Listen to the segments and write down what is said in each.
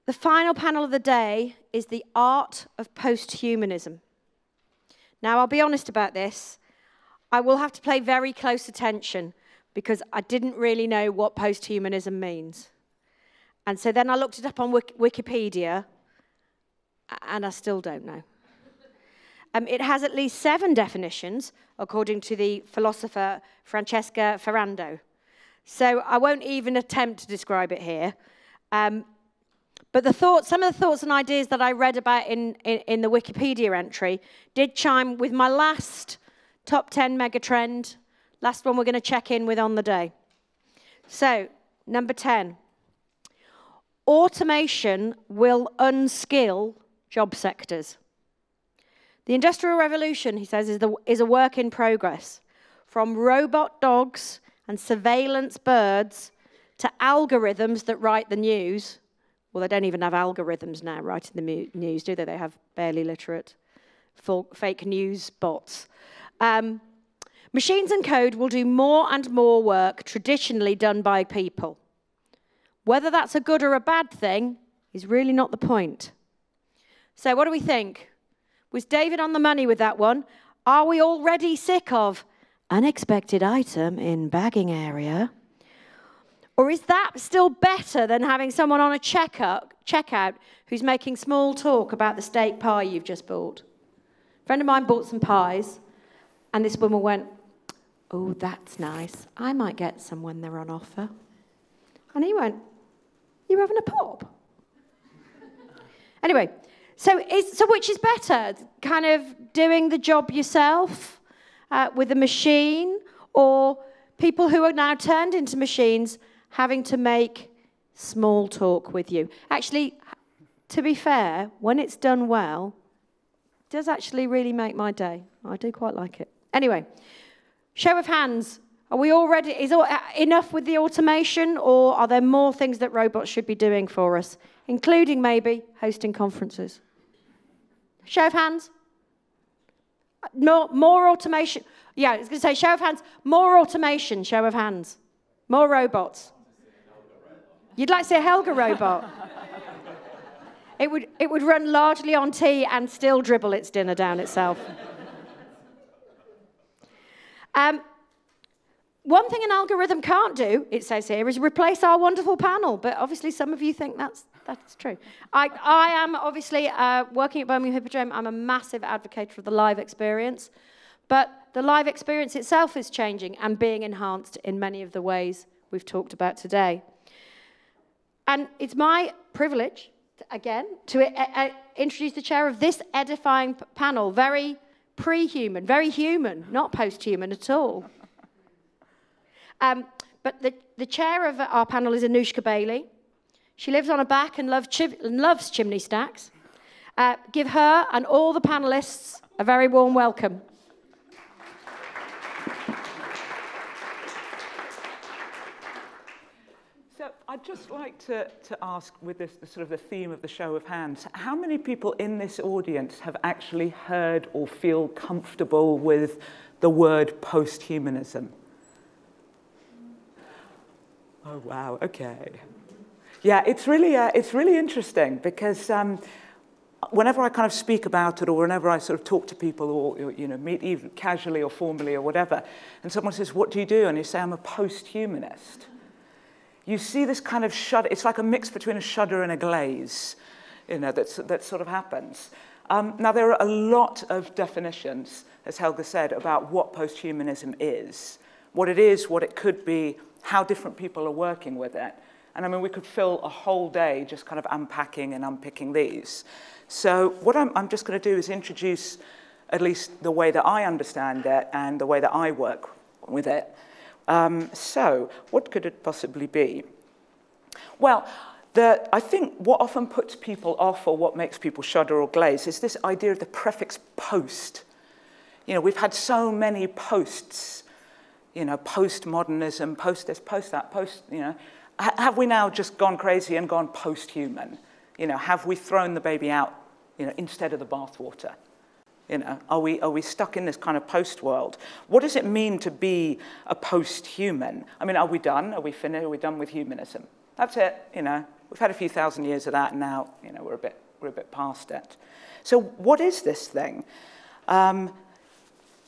The final panel of the day is the Art of Post Humanism. Now, I'll be honest about this. I will have to pay very close attention because I didn't really know what posthumanism means. And so then I looked it up on Wikipedia, and I still don't know. It has at least 7 definitions, according to the philosopher Francesca Ferrando. So I won't even attempt to describe it here. But some of the thoughts and ideas that I read about in the Wikipedia entry did chime with my last top 10 megatrend, last one we're going to check in with on the day. So, number 10. Automation will unskill job sectors. The Industrial Revolution, he says, is a work in progress. From robot dogs and surveillance birds to algorithms that write the news. Well, they don't even have algorithms now writing the news, do they? They have barely literate fake news bots. Machines and code will do more and more work traditionally done by people. Whether that's a good or a bad thing is really not the point. So what do we think? Was David on the money with that one? Are we already sick of unexpected item in bagging area? Or is that still better than having someone on a checkout who's making small talk about the steak pie you've just bought? A friend of mine bought some pies, and this woman went, "Oh, that's nice. I might get some when they're on offer." And he went, "You having a pop?" Anyway, so which is better? Kind of doing the job yourself with a machine, or people who are now turned into machines having to make small talk with you? Actually, to be fair, when it's done well, it does actually really make my day. I do quite like it. Anyway, show of hands. Are we already, is enough with the automation, or are there more things that robots should be doing for us, including maybe hosting conferences? Show of hands. More automation. Yeah, I was going to say show of hands. More automation, show of hands. More robots. You'd like to see a Helga robot? It would run largely on tea and still dribble its dinner down itself. One thing an algorithm can't do, it says here, is replace our wonderful panel. But obviously some of you think that's true. I am obviously working at Birmingham Hippodrome. I'm a massive advocate of the live experience. But the live experience itself is changing and being enhanced in many of the ways we've talked about today. And it's my privilege, again, to introduce the chair of this edifying panel. Very pre-human, very human, not post-human at all. But the chair of our panel is Annouchka Bayley. She lives on her back and loves chimney stacks. Give her and all the panelists a very warm welcome. So I'd just like to ask, with this sort of the theme of the show of hands, how many people in this audience have actually heard or feel comfortable with the word posthumanism? Oh, wow, okay. Yeah, it's really interesting because whenever I kind of speak about it, or whenever I sort of talk to people, or meet even casually or formally or whatever, and someone says, "What do?" and you say, "I'm a post-humanist," you see this kind of shudder. It's like a mix between a shudder and a glaze, that sort of happens. Now, there are a lot of definitions, as Helga said, about what posthumanism is, what it could be, how different people are working with it. And I mean, we could fill a whole day just kind of unpacking and unpicking these. So what I'm just going to do is introduce at least the way that I understand it and the way that I work with it. So what could it possibly be? Well, I think what often puts people off, or what makes people shudder or glaze, is this idea of the prefix post. We've had so many posts, postmodernism, post this, post that, post, Have we now just gone crazy and gone post-human? Have we thrown the baby out, instead of the bathwater? Are we stuck in this kind of post-world? What does it mean to be a post-human? I mean, are we done? Are we finished? Are we done with humanism? That's it, We've had a few thousand years of that, and now, you know, we're a bit past it. So what is this thing?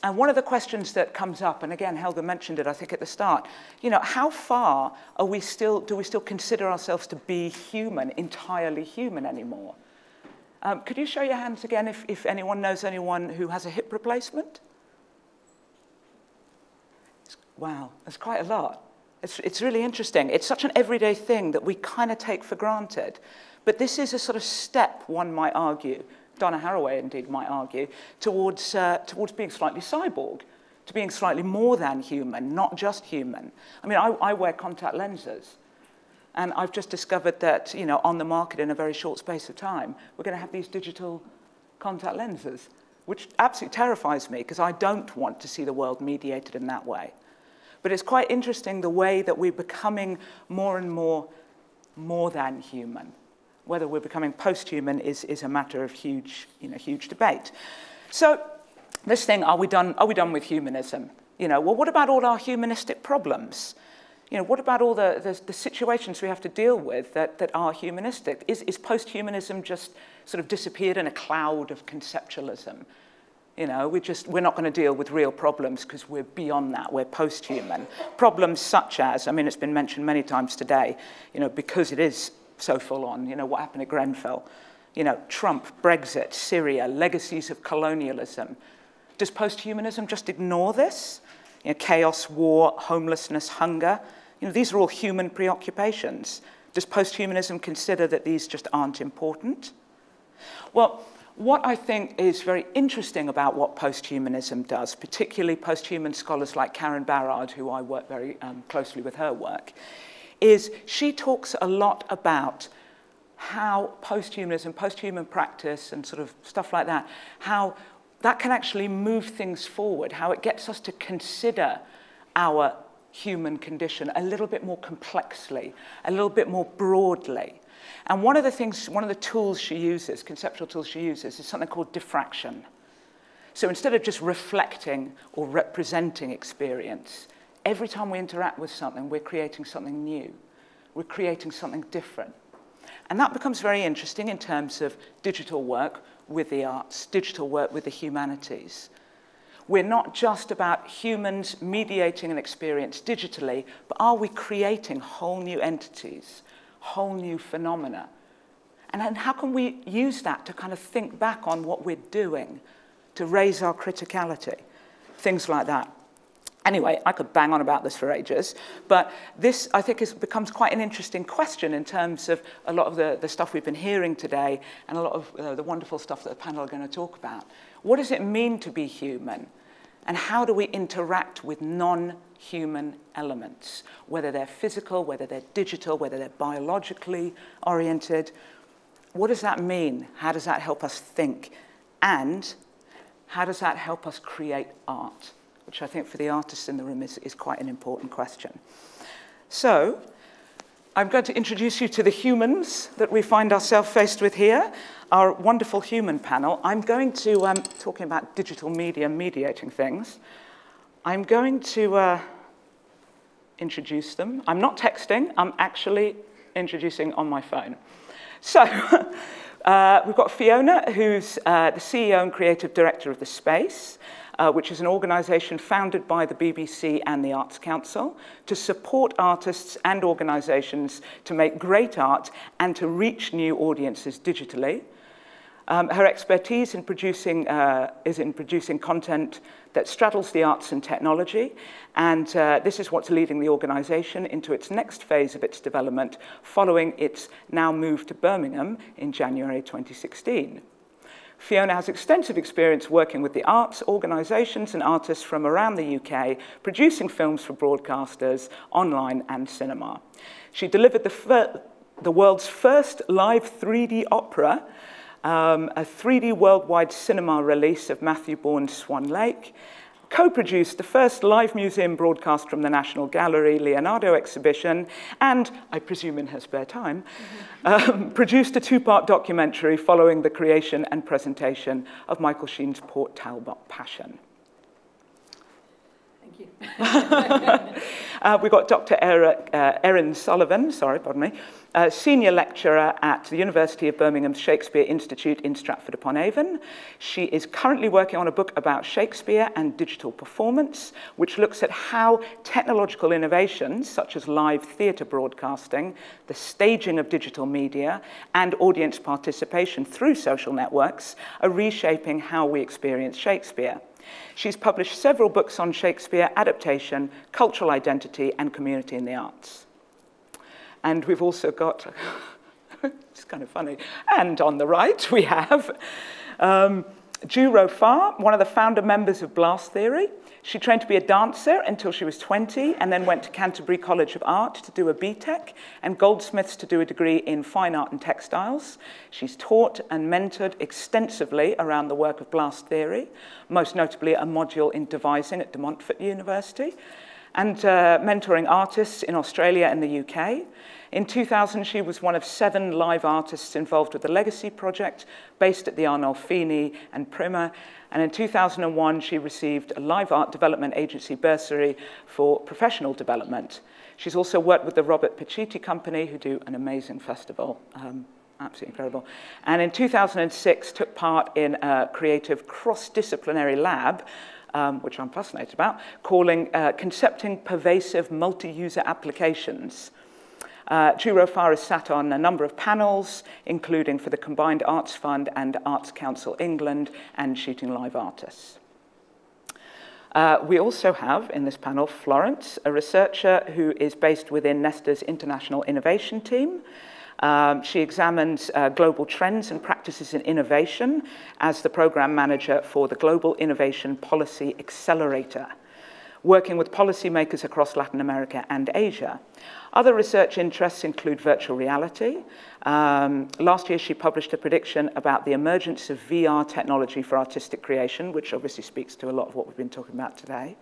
And one of the questions that comes up, and again, Helga mentioned it, I think, at the start, you know, how far do we still consider ourselves to be human, entirely human anymore? Could you show your hands again if anyone knows anyone who has a hip replacement? Wow, that's quite a lot. It's really interesting. It's such an everyday thing that we kind of take for granted. But this is a sort of step, one might argue, Donna Haraway indeed might argue, towards being slightly cyborg, to being slightly more than human, not just human. I mean, I wear contact lenses. And I've just discovered that, you know, on the market in a very short space of time, we're going to have these digital contact lenses, which absolutely terrifies me, because I don't want to see the world mediated in that way. But it's quite interesting the way that we're becoming more and more than human. Whether we're becoming post-human is a matter of huge debate. So this thing, are we done with humanism? You know, well, what about all our humanistic problems? You know, what about all the situations we have to deal with that are humanistic? Is post-humanism just sort of disappeared in a cloud of conceptualism? You know, we're not going to deal with real problems because we're beyond that. We're post-human. Problems such as, I mean, it's been mentioned many times today, you know, because it is so full on, you know, what happened at Grenfell, you know, Trump, Brexit, Syria, legacies of colonialism. Does post-humanism just ignore this? You know, chaos, war, homelessness, hunger. You know, these are all human preoccupations. Does post-humanism consider that these just aren't important? Well, what I think is very interesting about what post-humanism does, particularly post-human scholars like Karen Barrard, who I work very closely with her work, is she talks a lot about how post-humanism, post-human practice and sort of stuff like that, how that can actually move things forward, how it gets us to consider our human condition a little bit more complexly, a little bit more broadly. And one of the tools she uses, conceptual tools she uses, is something called diffraction. So instead of just reflecting or representing experience, every time we interact with something, we're creating something new. We're creating something different. And that becomes very interesting in terms of digital work with the arts, digital work with the humanities. We're not just about humans mediating an experience digitally, but are we creating whole new entities, whole new phenomena? And then how can we use that to kind of think back on what we're doing, to raise our criticality, things like that. Anyway, I could bang on about this for ages, but this, I think, becomes quite an interesting question in terms of a lot of the stuff we've been hearing today and a lot of the wonderful stuff that the panel are going to talk about. What does it mean to be human? And how do we interact with non-human elements, whether they're physical, whether they're digital, whether they're biologically oriented? What does that mean? How does that help us think? And how does that help us create art? Which I think for the artists in the room is quite an important question. So I'm going to introduce you to the humans that we find ourselves faced with here, our wonderful human panel. I'm going to, talking about digital media mediating things, I'm going to introduce them. I'm not texting, I'm actually introducing on my phone. So we've got Fiona, who's the CEO and creative director of The Space, which is an organisation founded by the BBC and the Arts Council to support artists and organisations to make great art and to reach new audiences digitally. Her expertise in is in producing content that straddles the arts and technology, and this is what's leading the organisation into its next phase of its development following its now move to Birmingham in January 2016. Fiona has extensive experience working with the arts, organisations and artists from around the UK, producing films for broadcasters, online and cinema. She delivered the world's first live 3D opera, a 3D worldwide cinema release of Matthew Bourne's Swan Lake, co-produced the first live museum broadcast from the National Gallery Leonardo exhibition, and, I presume in her spare time, produced a two-part documentary following the creation and presentation of Michael Sheen's Port Talbot Passion. Thank you. We've got Dr. Erin Sullivan, Senior lecturer at the University of Birmingham's Shakespeare Institute in Stratford-upon-Avon. She is currently working on a book about Shakespeare and digital performance, which looks at how technological innovations, such as live theatre broadcasting, the staging of digital media, and audience participation through social networks, are reshaping how we experience Shakespeare. She's published several books on Shakespeare, adaptation, cultural identity, and community in the arts. And we've also got, it's kind of funny, and on the right we have Farr, one of the founder members of Blast Theory. She trained to be a dancer until she was 20 and then went to Canterbury College of Art to do a BTEC and Goldsmiths to do a degree in fine art and textiles. She's taught and mentored extensively around the work of Blast Theory, most notably a module in devising at De Montfort University, and mentoring artists in Australia and the UK. In 2000, she was one of 7 live artists involved with the Legacy Project, based at the Arnolfini and Prima. And in 2001, she received a live art development agency bursary for professional development. She's also worked with the Robert Pacitti Company, who do an amazing festival, absolutely incredible. And in 2006, took part in a creative cross-disciplinary lab, which I'm fascinated about, calling Concepting Pervasive Multi-User Applications. Farr has sat on a number of panels, including for the Combined Arts Fund and Arts Council England, and Shooting Live Artists. We also have in this panel Florence, a researcher who is based within NESTA's International Innovation Team. She examines global trends and practices in innovation as the program manager for the Global Innovation Policy Accelerator, working with policymakers across Latin America and Asia. Other research interests include virtual reality. Last year, she published a prediction about the emergence of VR technology for artistic creation, which obviously speaks to a lot of what we've been talking about today.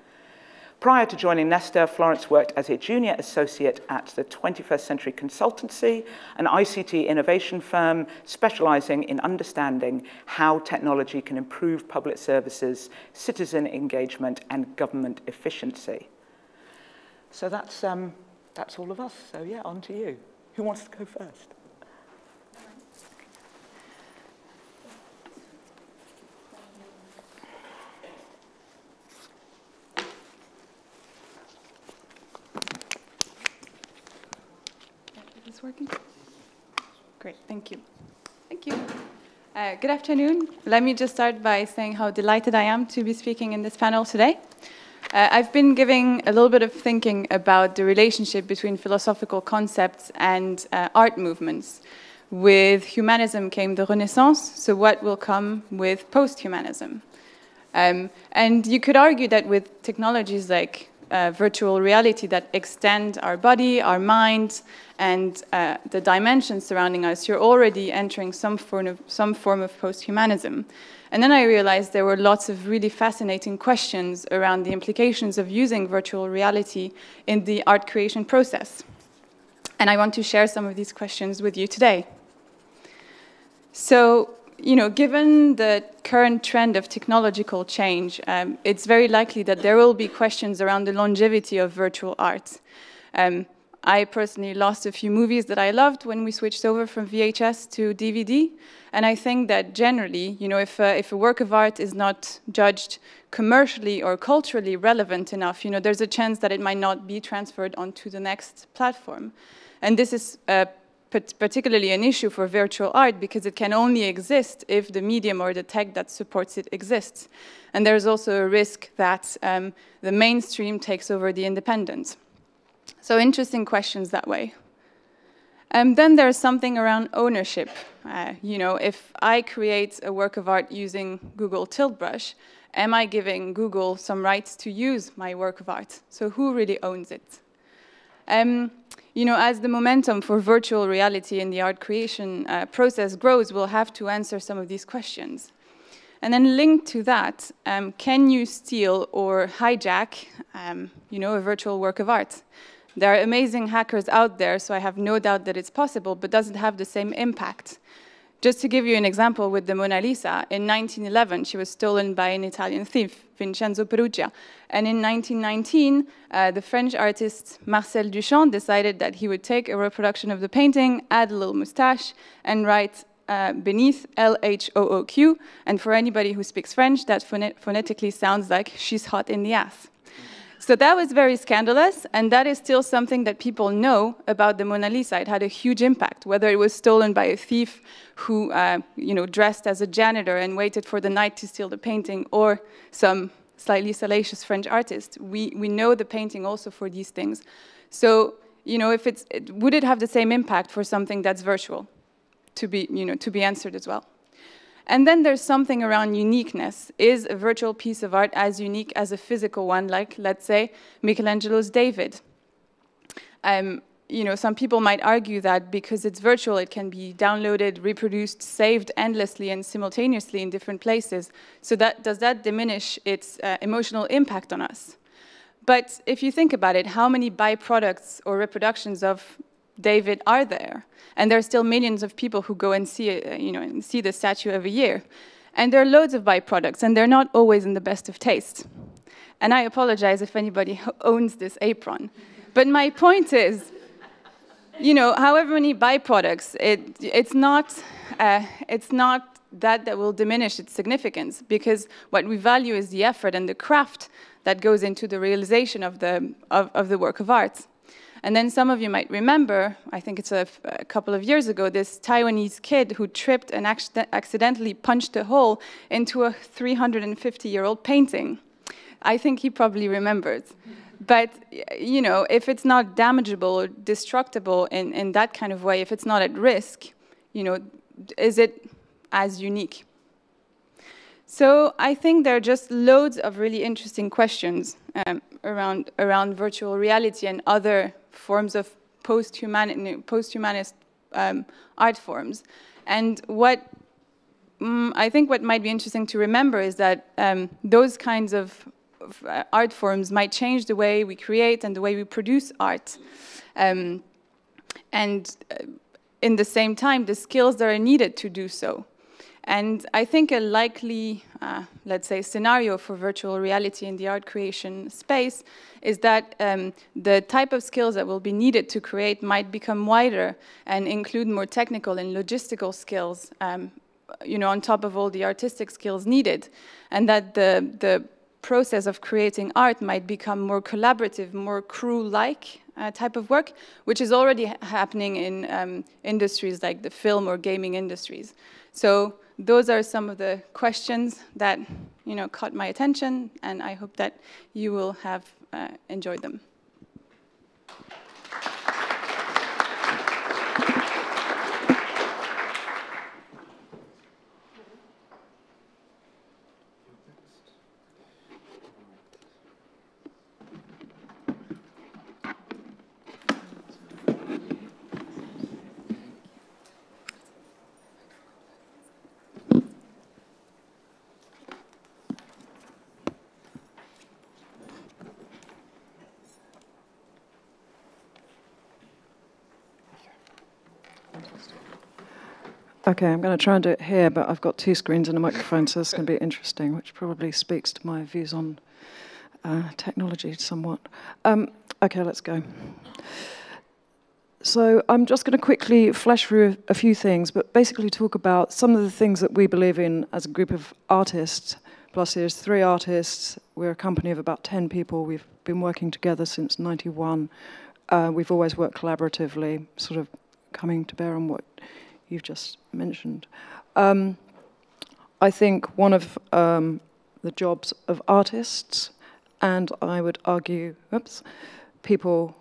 Prior to joining NESTA, Florence worked as a junior associate at the 21st Century Consultancy, an ICT innovation firm specializing in understanding how technology can improve public services, citizen engagement, and government efficiency. So that's all of us. So yeah, on to you. Who wants to go first? Is this working? Great, thank you. Thank you. Good afternoon. Let me just start by saying how delighted I am to be speaking in this panel today. I've been giving a little bit of thinking about the relationship between philosophical concepts and art movements. With humanism came the Renaissance, so what will come with post-humanism? And you could argue that with technologies like virtual reality that extend our body, our mind, and the dimensions surrounding us, you're already entering some form of post-humanism. And then I realized there were lots of really fascinating questions around the implications of using virtual reality in the art creation process. And I want to share some of these questions with you today. So, given the current trend of technological change, it's very likely that there will be questions around the longevity of virtual art. I personally lost a few movies that I loved when we switched over from VHS to DVD. And I think that generally, if a work of art is not judged commercially or culturally relevant enough, there's a chance that it might not be transferred onto the next platform. And this is particularly an issue for virtual art because it can only exist if the medium or the tech that supports it exists. And there's also a risk that the mainstream takes over the independent. So interesting questions that way. Then there's something around ownership. If I create a work of art using Google Tilt Brush, am I giving Google some rights to use my work of art? So who really owns it? As the momentum for virtual reality in the art creation process grows, we'll have to answer some of these questions. And then linked to that, can you steal or hijack, a virtual work of art? There are amazing hackers out there, so I have no doubt that it's possible, but does it have the same impact? Just to give you an example with the Mona Lisa, in 1911, she was stolen by an Italian thief, Vincenzo Perugia. And in 1919, the French artist Marcel Duchamp decided that he would take a reproduction of the painting, add a little mustache, and write beneath LHOOQ. And for anybody who speaks French, that phonetically sounds like she's hot in the ass. So that was very scandalous, and that is still something that people know about the Mona Lisa. It had a huge impact, whether it was stolen by a thief who dressed as a janitor and waited for the night to steal the painting, or some slightly salacious French artist. We know the painting also for these things. So, would it have the same impact for something that's virtual? To be answered as well. And then there's something around uniqueness. Is a virtual piece of art as unique as a physical one, like, let's say, Michelangelo's David? Some people might argue that because it's virtual, it can be downloaded, reproduced, saved endlessly and simultaneously in different places. So does that diminish its emotional impact on us? But if you think about it, how many byproducts or reproductions of David are there? And there are still millions of people who go and see and see the statue every year. And there are loads of byproducts, and they're not always in the best of taste. And I apologize if anybody owns this apron. But my point is, however many byproducts, it's not that will diminish its significance, because what we value is the effort and the craft that goes into the realization of the work of art. And then some of you might remember, I think it's a couple of years ago, this Taiwanese kid who tripped and accidentally punched a hole into a 350-year-old painting. I think he probably remembers. But, if it's not damageable or destructible in that kind of way, if it's not at risk, is it as unique? So I think there are just loads of really interesting questions around virtual reality and other forms of post-humanist art forms. And I think what might be interesting to remember is that those kinds of art forms might change the way we create and the way we produce art. And in the same time, the skills that are needed to do so. And I think a likely, let's say, scenario for virtual reality in the art creation space is that the type of skills that will be needed to create might become wider and include more technical and logistical skills, on top of all the artistic skills needed. And that the process of creating art might become more collaborative, more crew-like type of work, which is already happening in industries like the film or gaming industries. So those are some of the questions that caught my attention, and I hope that you will have enjoyed them. Okay, I'm going to try and do it here, but I've got two screens and a microphone, so this is going to be interesting, which probably speaks to my views on technology somewhat. Okay, let's go. So I'm just going to quickly flash through a few things, but basically talk about some of the things that we believe in as a group of artists. Plus, there's 3 artists. We're a company of about 10 people. We've been working together since '91. We've always worked collaboratively, sort of coming to bear on what you've just mentioned. I think one of the jobs of artists, and I would argue, people,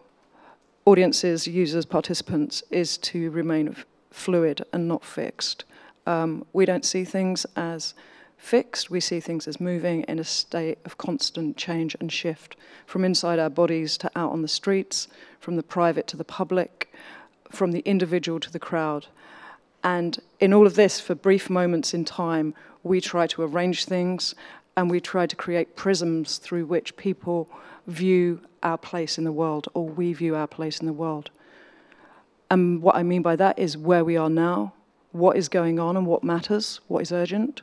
audiences, users, participants, is to remain fluid and not fixed. We don't see things as fixed, we see things as moving in a state of constant change and shift, from inside our bodies to out on the streets, from the private to the public, from the individual to the crowd. And in all of this, for brief moments in time, we try to arrange things and we try to create prisms through which people view our place in the world, or we view our place in the world. And what I mean by that is where we are now, what is going on and what matters, what is urgent,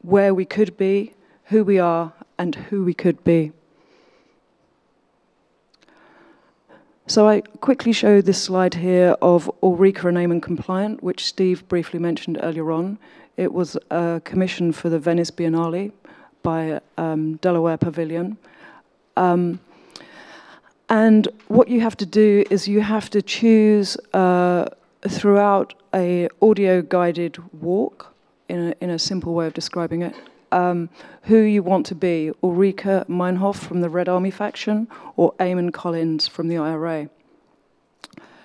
where we could be, who we are, and who we could be. So I quickly show this slide here of Ulrika and Eamon Compliant, which Steve briefly mentioned earlier on. It was a commission for the Venice Biennale by Delaware Pavilion. And what you have to do is you have to choose throughout a audio-guided walk, in a simple way of describing it, who you want to be, Ulrika Meinhof from the Red Army faction or Eamon Collins from the IRA.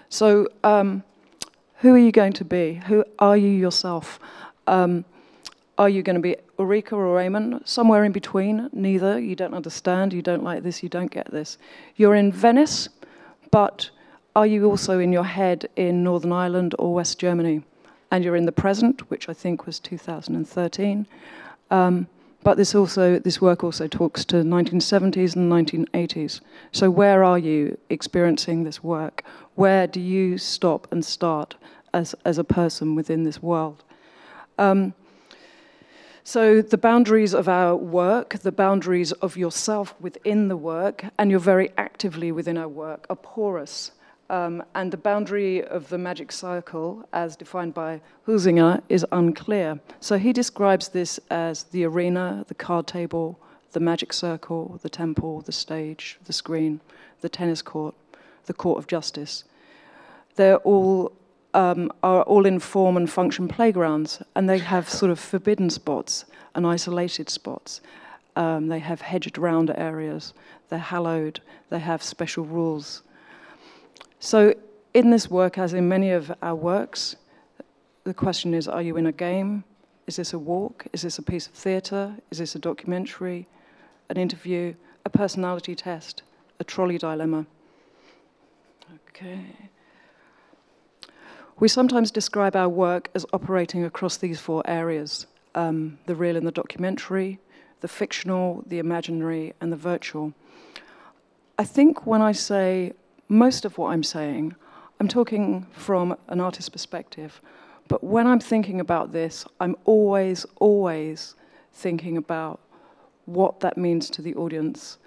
So who are you going to be? Who are you yourself? Are you going to be Ulrika or Eamon? Somewhere in between, neither. You don't understand, you don't like this, you don't get this. You're in Venice, but are you also in your head in Northern Ireland or West Germany? And you're in the present, which I think was 2013. But this work also talks to 1970s and 1980s. So where are you experiencing this work? Where do you stop and start as a person within this world? So the boundaries of our work, the boundaries of yourself within the work, and you're very actively within our work, are porous. And the boundary of the magic circle, as defined by Huizinga, is unclear. So he describes this as the arena, the card table, the magic circle, the temple, the stage, the screen, the tennis court, the court of justice. They're all are all in form and function playgrounds, and they have sort of forbidden spots and isolated spots. They have hedged round areas. They're hallowed. They have special rules. So in this work, as in many of our works, the question is, are you in a game? Is this a walk? Is this a piece of theatre? Is this a documentary, an interview, a personality test, a trolley dilemma? Okay. We sometimes describe our work as operating across these four areas, the real and the documentary, the fictional, the imaginary, and the virtual. I think when I say most of what I'm saying, I'm talking from an artist's perspective. But when I'm thinking about this, I'm always thinking about what that means to the audience.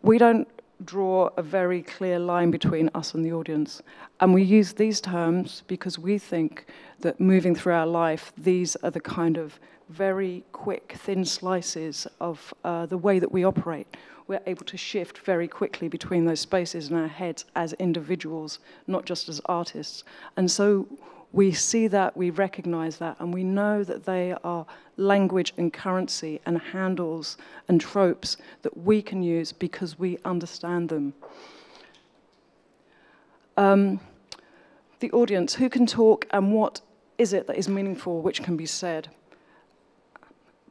We don't draw a very clear line between us and the audience. And we use these terms because we think that moving through our life, these are the kind of very quick, thin slices of the way that we operate. We're able to shift very quickly between those spaces in our heads as individuals, not just as artists. And so we see that, we recognize that, and we know that they are language and currency and handles and tropes that we can use because we understand them. The audience, who can talk and what is it that is meaningful, which can be said?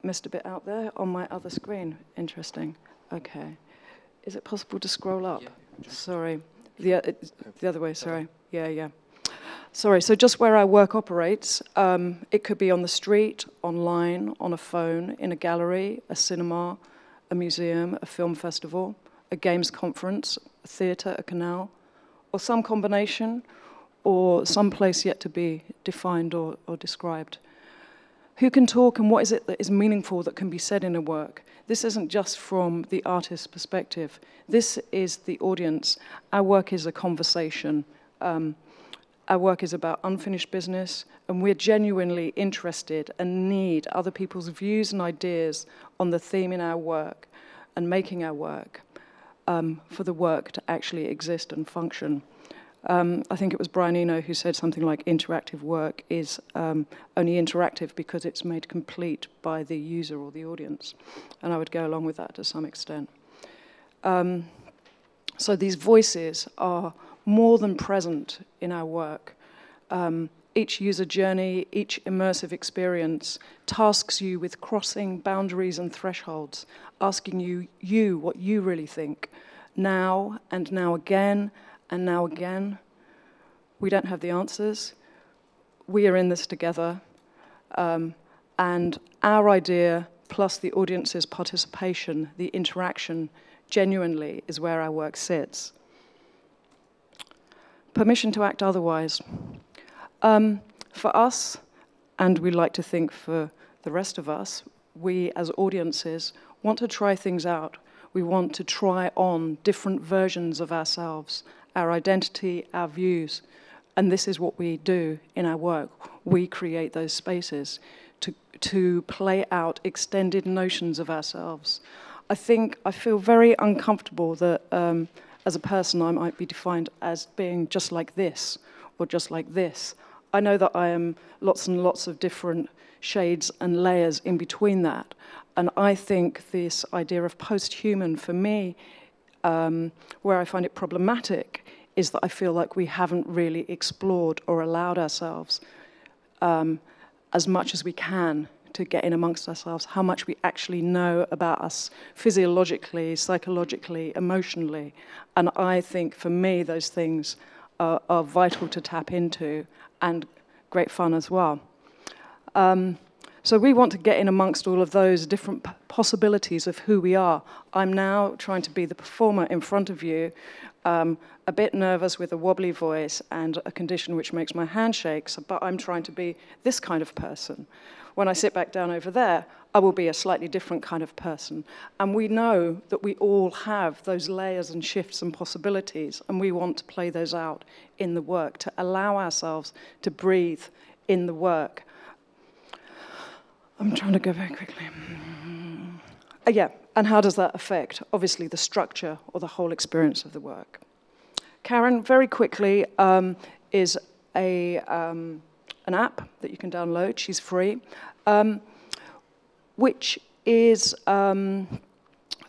Missed a bit out there on my other screen. Interesting. Okay. Is it possible to scroll up? Yeah. Sorry. The other way, sorry. Yeah. Sorry, so just where our work operates, it could be on the street, online, on a phone, in a gallery, a cinema, a museum, a film festival, a games conference, a theatre, a canal, or some combination, or some place yet to be defined or described. Who can talk and what is it that is meaningful that can be said in a work? This isn't just from the artist's perspective. This is the audience. Our work is a conversation. Our work is about unfinished business, and we're genuinely interested and need other people's views and ideas on the theme in our work and making our work for the work to actually exist and function. I think it was Brian Eno who said something like interactive work is only interactive because it's made complete by the user or the audience. And I would go along with that to some extent. So these voices are more than present in our work. Each user journey, each immersive experience tasks you with crossing boundaries and thresholds, asking you what you really think, now and now again and now again. We don't have the answers. We are in this together. And our idea, plus the audience's participation, the interaction, genuinely is where our work sits. Permission to act otherwise. For us, and we like to think for the rest of us, we as audiences want to try things out. We want to try on different versions of ourselves, our identity, our views. And this is what we do in our work. We create those spaces to play out extended notions of ourselves. I feel very uncomfortable that as a person I might be defined as being just like this or just like this. I know that I am lots and lots of different shades and layers in between that. And I think this idea of post-human, for me, where I find it problematic, is that I feel like we haven't really explored or allowed ourselves as much as we can to get in amongst ourselves, how much we actually know about us physiologically, psychologically, emotionally. And I think, for me, those things are vital to tap into and great fun as well. So we want to get in amongst all of those different possibilities of who we are. I'm now trying to be the performer in front of you, a bit nervous with a wobbly voice and a condition which makes my hand shake, but I'm trying to be this kind of person. When I sit back down over there, I will be a slightly different kind of person. And we know that we all have those layers and shifts and possibilities, and we want to play those out in the work, to allow ourselves to breathe in the work. I'm trying to go very quickly. Yeah, and how does that affect, obviously, the structure or the whole experience of the work? Karen, very quickly, is an app that you can download. She's free, which is a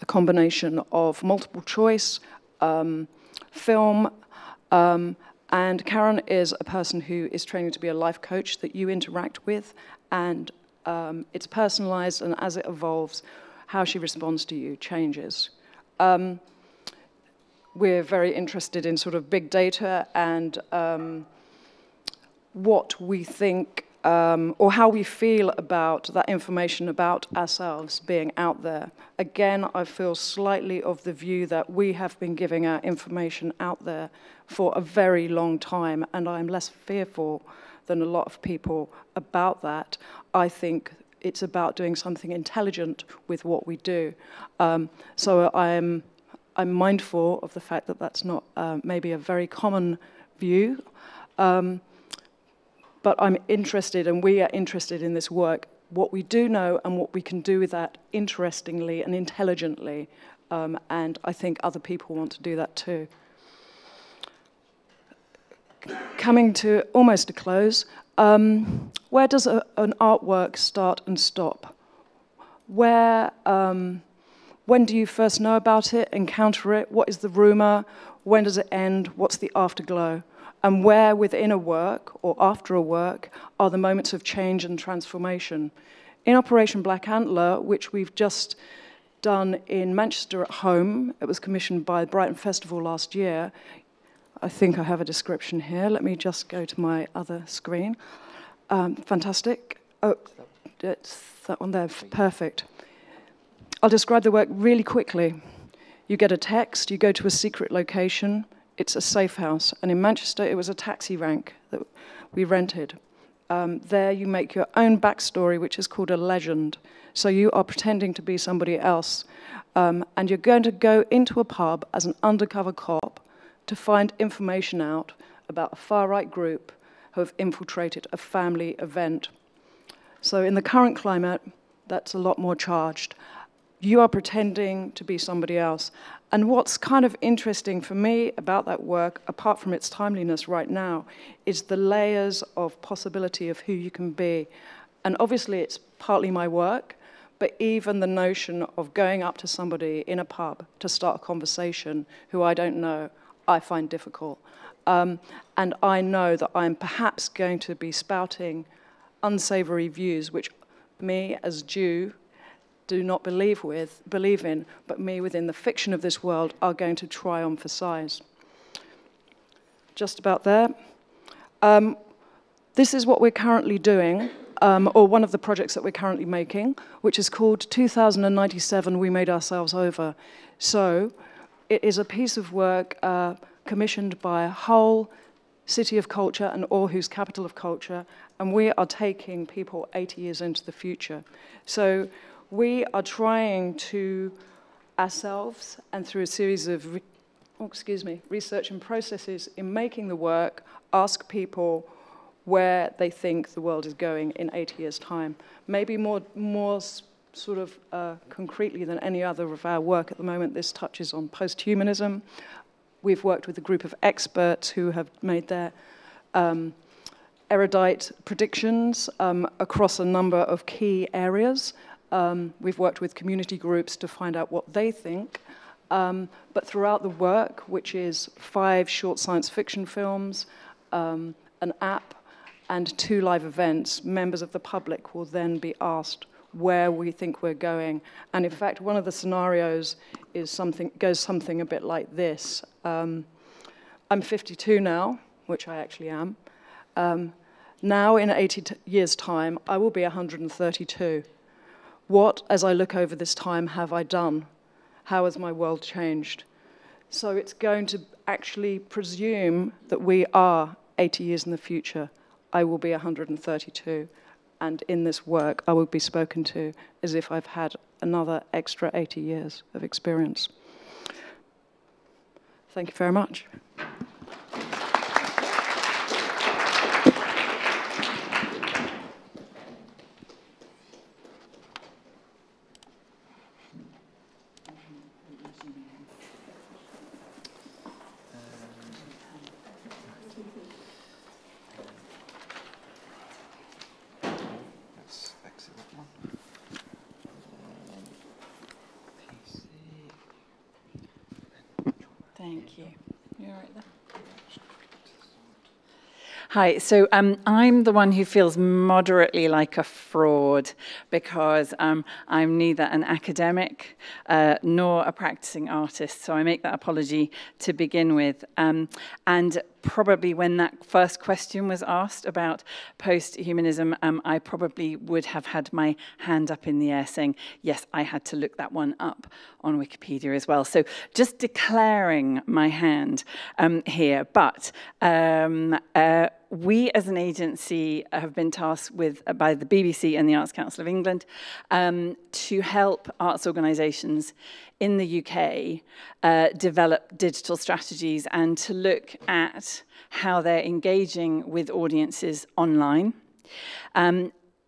combination of multiple choice, film, and Karen is a person who is training to be a life coach that you interact with, and it's personalized, and as it evolves, how she responds to you changes. We're very interested in sort of big data and what we think or how we feel about that information about ourselves being out there. Again, I feel slightly of the view that we have been giving our information out there for a very long time, and I'm less fearful than a lot of people about that. I think it's about doing something intelligent with what we do. So I'm mindful of the fact that that's not maybe a very common view, but I'm interested, and we are interested in this work, what we do know and what we can do with that interestingly and intelligently, and I think other people want to do that too. Coming to almost a close, where does an artwork start and stop? When do you first know about it, encounter it? What is the rumor? When does it end? What's the afterglow? And where within a work or after a work are the moments of change and transformation? In Operation Black Antler, which we've just done in Manchester at home, it was commissioned by the Brighton Festival last year. I think I have a description here. Let me just go to my other screen. Fantastic. Oh, it's that one there. Perfect. I'll describe the work really quickly. You get a text, you go to a secret location, it's a safe house, and in Manchester it was a taxi rank that we rented. There you make your own backstory, which is called a legend. So you are pretending to be somebody else, and you're going to go into a pub as an undercover cop to find information out about a far-right group who have infiltrated a family event. So in the current climate, that's a lot more charged. You are pretending to be somebody else. And what's kind of interesting for me about that work, apart from its timeliness right now, is the layers of possibility of who you can be. And obviously it's partly my work, but even the notion of going up to somebody in a pub to start a conversation who I don't know, I find difficult. And I know that I'm perhaps going to be spouting unsavory views, which me as Jew do not believe in, but me within the fiction of this world are going to try on for size. Just about there. This is what we're currently doing, or one of the projects that we're currently making, which is called 2097, We Made Ourselves Over. So it is a piece of work commissioned by Hull, City of Culture, and Aarhus, Capital of Culture, and we are taking people 80 years into the future. So we are trying to ourselves, and through a series of research and processes in making the work, ask people where they think the world is going in 80 years' time. Maybe more sort of concretely than any other of our work at the moment, this touches on posthumanism. We've worked with a group of experts who have made their erudite predictions across a number of key areas. We've worked with community groups to find out what they think. But throughout the work, which is 5 short science fiction films, an app, and 2 live events, members of the public will then be asked where we think we're going. And in fact, one of the scenarios is goes something a bit like this. I'm 52 now, which I actually am. Now, in 80 years' time, I will be 132. What, as I look over this time, have I done? How has my world changed? So it's going to actually presume that we are 80 years in the future. I will be 132. And in this work, I will be spoken to as if I've had another extra 80 years of experience. Thank you very much. Thank you. You're right there. Hi, so I'm the one who feels moderately like a fraud because I'm neither an academic nor a practicing artist, so I make that apology to begin with. And probably when that first question was asked about post-humanism, I probably would have had my hand up in the air saying, yes, I had to look that one up on Wikipedia as well. So just declaring my hand here, but we as an agency have been tasked with, by the BBC and the Arts Council of England, to help arts organisations in the UK develop digital strategies and to look at how they're engaging with audiences online.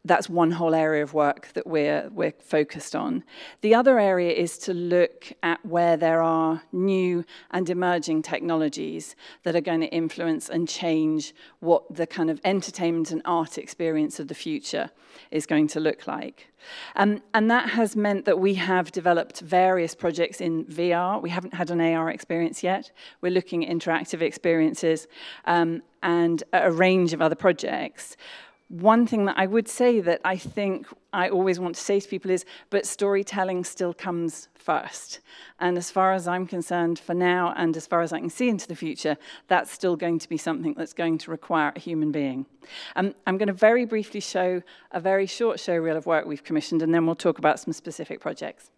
That's one whole area of work that we're focused on. The other area is to look at where there are new and emerging technologies that are going to influence and change what the kind of entertainment and art experience of the future is going to look like. And that has meant that we have developed various projects in VR. We haven't had an AR experience yet. We're looking at interactive experiences and a range of other projects. One thing that I would say that I think I always want to say to people is, but storytelling still comes first. And as far as I'm concerned for now, and as far as I can see into the future, that's still going to be something that's going to require a human being. I'm going to very briefly show a very short show reel of work we've commissioned, and then we'll talk about some specific projects.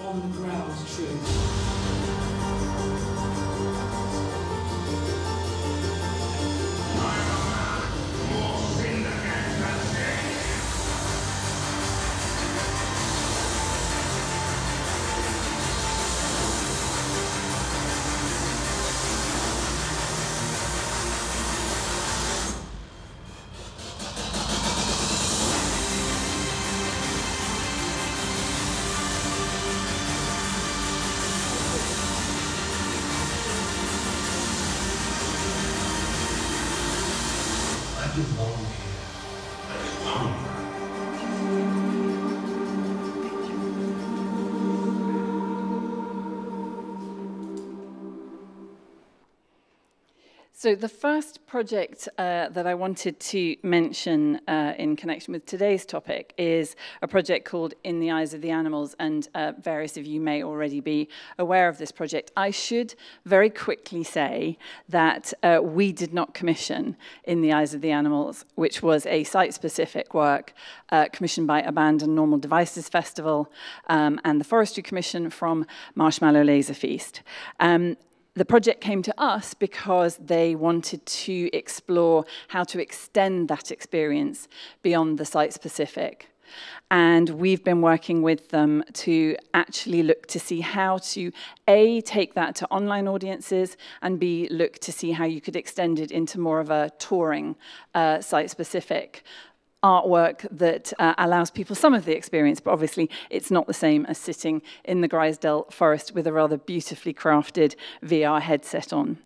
On-ground truth. So the first project that I wanted to mention in connection with today's topic is a project called In the Eyes of the Animals, and various of you may already be aware of this project. I should very quickly say that we did not commission In the Eyes of the Animals, which was a site-specific work commissioned by Abandoned Normal Devices Festival and the Forestry Commission from Marshmallow Laser Feast. The project came to us because they wanted to explore how to extend that experience beyond the site-specific. And we've been working with them to actually look to see how to, A, take that to online audiences, and B, look to see how you could extend it into more of a touring site-specific artwork that allows people some of the experience, but obviously it's not the same as sitting in the Grisdale forest with a rather beautifully crafted VR headset on.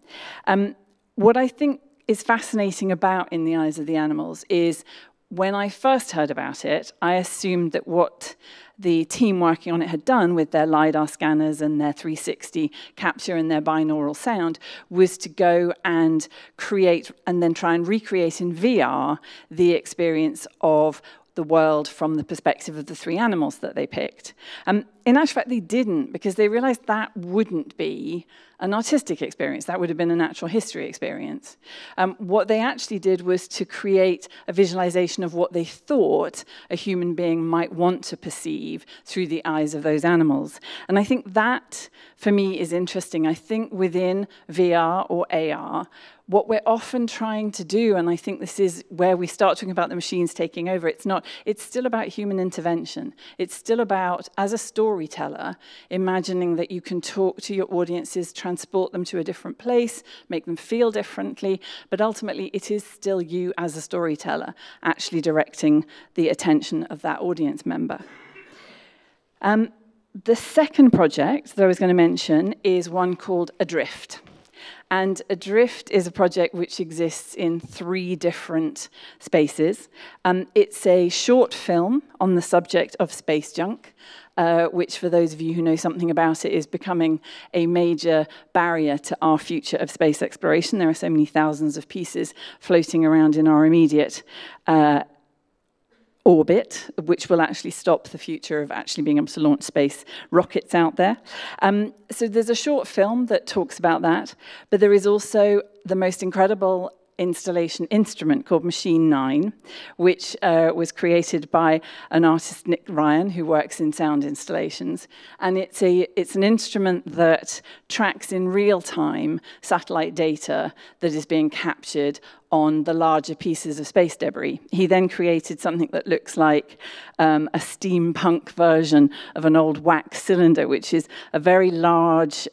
What I think is fascinating about In the Eyes of the Animals is when I first heard about it, I assumed that what the team working on it had done with their LiDAR scanners and their 360 capture and their binaural sound was to go and create and then try and recreate in VR the experience of the world from the perspective of the three animals that they picked. In actual fact, they didn't, because they realized that wouldn't be an artistic experience. That would have been a natural history experience. What they actually did was to create a visualization of what they thought a human being might want to perceive through the eyes of those animals. And I think that, for me, is interesting. I think within VR or AR, what we're often trying to do, and I think this is where we start talking about the machines taking over, it's still about human intervention. It's still about, as a storyteller, imagining that you can talk to your audiences, transport them to a different place, make them feel differently, but ultimately it is still you as a storyteller actually directing the attention of that audience member. The second project that I was going to mention is one called Adrift. And Adrift is a project which exists in 3 different spaces. It's a short film on the subject of space junk, which, for those of you who know something about it, is becoming a major barrier to our future of space exploration. There are so many thousands of pieces floating around in our immediate orbit, which will actually stop the future of actually being able to launch space rockets out there. So there's a short film that talks about that, but there is also the most incredible instrument called Machine 9, which was created by an artist, Nick Ryan, who works in sound installations. And it's an instrument that tracks in real time satellite data that is being captured on the larger pieces of space debris. He then created something that looks like a steampunk version of an old wax cylinder, which is a very large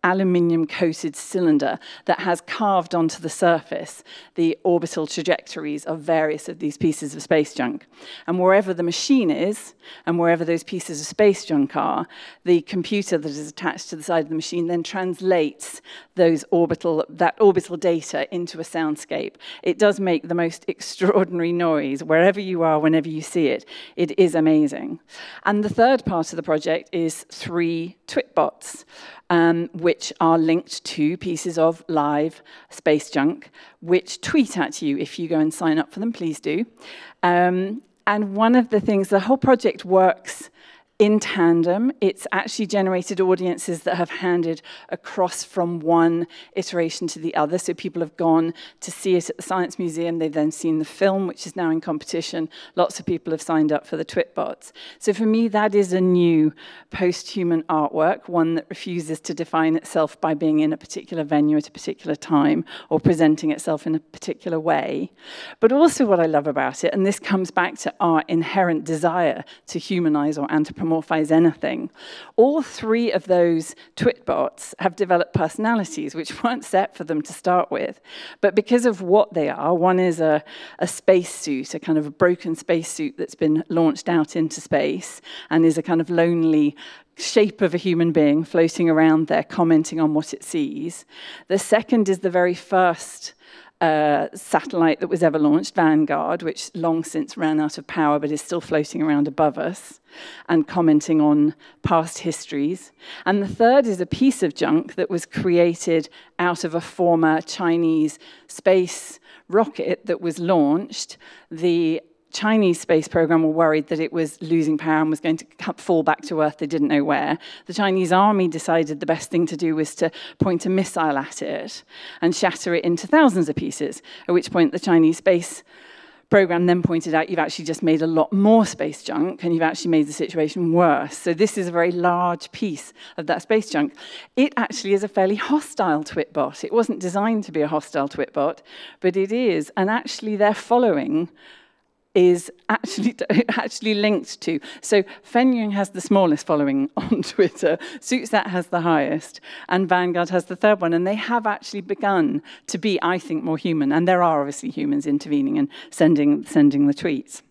aluminium-coated cylinder that has carved onto the surface the orbital trajectories of various of these pieces of space junk. And wherever the machine is, and wherever those pieces of space junk are, the computer that is attached to the side of the machine then translates that orbital data into a soundscape. It does make the most extraordinary noise wherever you are, whenever you see it. It is amazing. And the third part of the project is 3 Twitbots, which are linked to pieces of live space junk, which tweet at you. If you go and sign up for them, please do. And one of the things, the whole project works in tandem. It's actually generated audiences that have handed across from one iteration to the other. So people have gone to see it at the Science Museum. They've then seen the film, which is now in competition. Lots of people have signed up for the Twitbots. So for me, that is a new post-human artwork, one that refuses to define itself by being in a particular venue at a particular time or presenting itself in a particular way. But also what I love about it, and this comes back to our inherent desire to humanize or anthropomorphize anything. All 3 of those Twitbots have developed personalities which weren't set for them to start with. But because of what they are, one is a spacesuit, a kind of a broken spacesuit that's been launched out into space and is a kind of lonely shape of a human being floating around there commenting on what it sees. The second is the very first satellite that was ever launched, Vanguard, which long since ran out of power but is still floating around above us and commenting on past histories. And the third is a piece of junk that was created out of a former Chinese space rocket that was launched. The Chinese space program were worried that it was losing power and was going to fall back to Earth. They didn't know where. The Chinese army decided the best thing to do was to point a missile at it and shatter it into thousands of pieces, at which point the Chinese space program then pointed out, you've actually just made a lot more space junk and you've actually made the situation worse. So this is a very large piece of that space junk. It actually is a fairly hostile twitbot. It wasn't designed to be a hostile twitbot, but it is. And actually their following is actually linked to. So Fenyang has the smallest following on Twitter, Suitsat has the highest, and Vanguard has the third one. And they have actually begun to be, I think, more human. And there are obviously humans intervening and sending the tweets.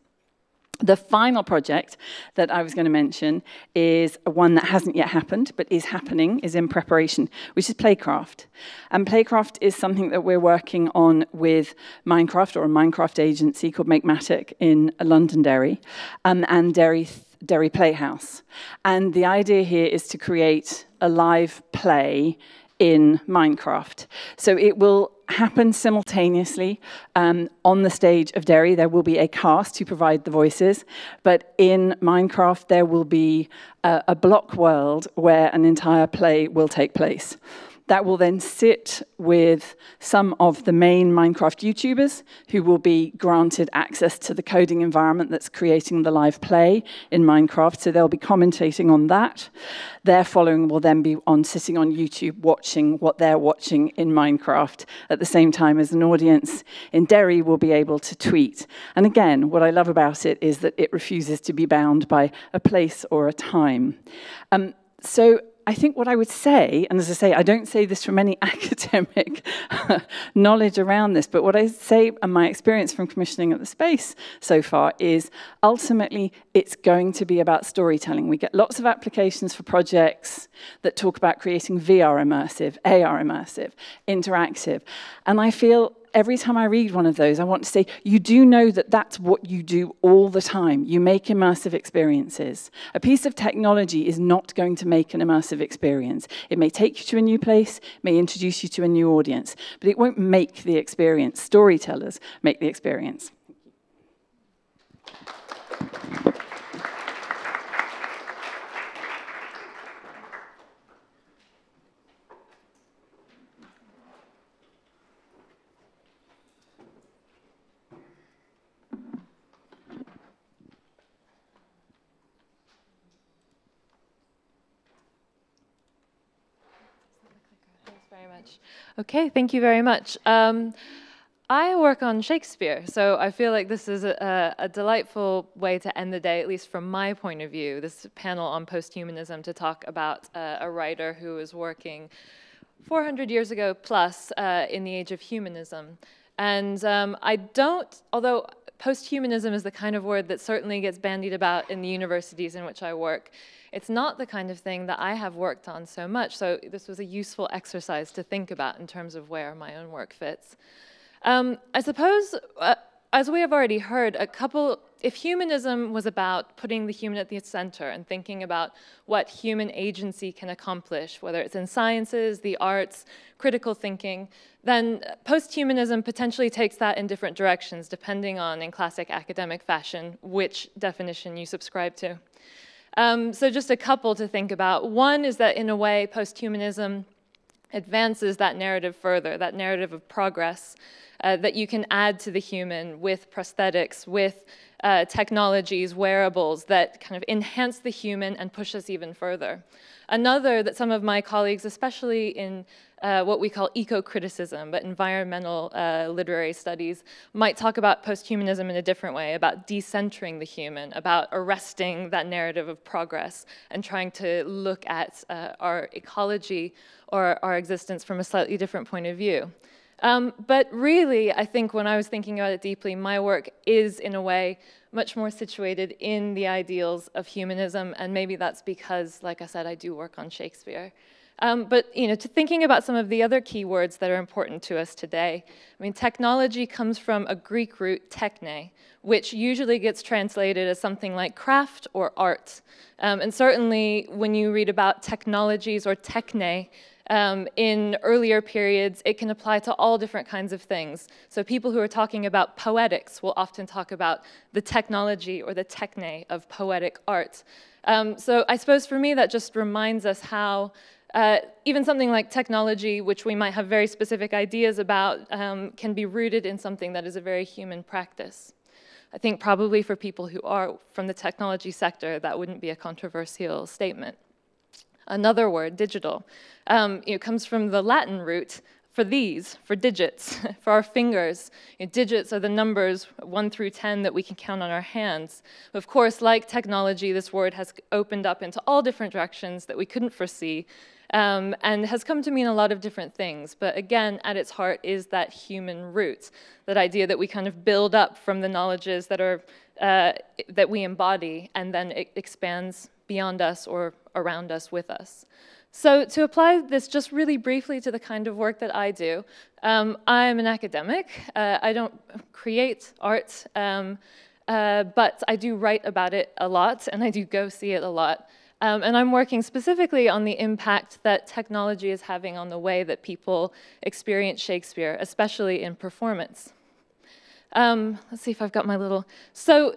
The final project that I was going to mention is one that hasn't yet happened, but is happening, is in preparation, which is Playcraft. And Playcraft is something that we're working on with Minecraft, or a Minecraft agency called Makematic in Londonderry, and Derry Playhouse. And the idea here is to create a live play in Minecraft. So it will happen simultaneously on the stage of Derry. There will be a cast who provide the voices, but in Minecraft there will be a block world where an entire play will take place. That will then sit with some of the main Minecraft YouTubers who will be granted access to the coding environment that's creating the live play in Minecraft. So they'll be commentating on that. Their following will then be sitting on YouTube watching what they're watching in Minecraft at the same time as an audience in Derry will be able to tweet. And again, what I love about it is that it refuses to be bound by a place or a time. So I think what I would say, and as I say, I don't say this from any academic knowledge around this, but what I say and my experience from commissioning at the space so far is ultimately it's going to be about storytelling. We get lots of applications for projects that talk about creating VR immersive, AR immersive, interactive, and I feel every time I read one of those, I want to say, you do know that that's what you do all the time. You make immersive experiences. A piece of technology is not going to make an immersive experience. It may take you to a new place, may introduce you to a new audience, but it won't make the experience. Storytellers make the experience. Okay, thank you very much. I work on Shakespeare, so I feel like this is a delightful way to end the day, at least from my point of view, this panel on posthumanism, to talk about a writer who was working 400 years ago plus in the age of humanism. And although posthumanism is the kind of word that certainly gets bandied about in the universities in which I work, it's not the kind of thing that I have worked on so much, so this was a useful exercise to think about in terms of where my own work fits. I suppose, as we have already heard, if humanism was about putting the human at the center and thinking about what human agency can accomplish, whether it's in sciences, the arts, critical thinking, then posthumanism potentially takes that in different directions, depending on, in classic academic fashion, which definition you subscribe to. So just a couple to think about. One is that, in a way, posthumanism advances that narrative further, that narrative of progress that you can add to the human with prosthetics, with technologies, wearables that kind of enhance the human and push us even further. Another that some of my colleagues, especially in what we call eco-criticism, but environmental literary studies, might talk about posthumanism in a different way, about decentering the human, about arresting that narrative of progress and trying to look at our ecology or our existence from a slightly different point of view. But really, I think when I was thinking about it deeply, my work is, in a way, much more situated in the ideals of humanism, and maybe that's because, like I said, I do work on Shakespeare. But to thinking about some of the other key words that are important to us today, I mean, technology comes from a Greek root, techne, which usually gets translated as something like craft or art. And certainly when you read about technologies or techne, in earlier periods, it can apply to all different kinds of things. So people who are talking about poetics will often talk about the technology or the techne of poetic art. So I suppose for me that just reminds us how even something like technology, which we might have very specific ideas about, can be rooted in something that is a very human practice. I think probably for people who are from the technology sector, that wouldn't be a controversial statement. Another word, digital, comes from the Latin root for these, for digits, for our fingers. Digits are the numbers 1 through 10 that we can count on our hands. Of course, like technology, this word has opened up into all different directions that we couldn't foresee, and has come to mean a lot of different things. But again, at its heart is that human root, that idea that we kind of build up from the knowledges that are that we embody, and then it expands beyond us or around us with us. So to apply this just really briefly to the kind of work that I do, I'm an academic. I don't create art, but I do write about it a lot, and I do go see it a lot. And I'm working specifically on the impact that technology is having on the way that people experience Shakespeare, especially in performance. Let's see if I've got my little... So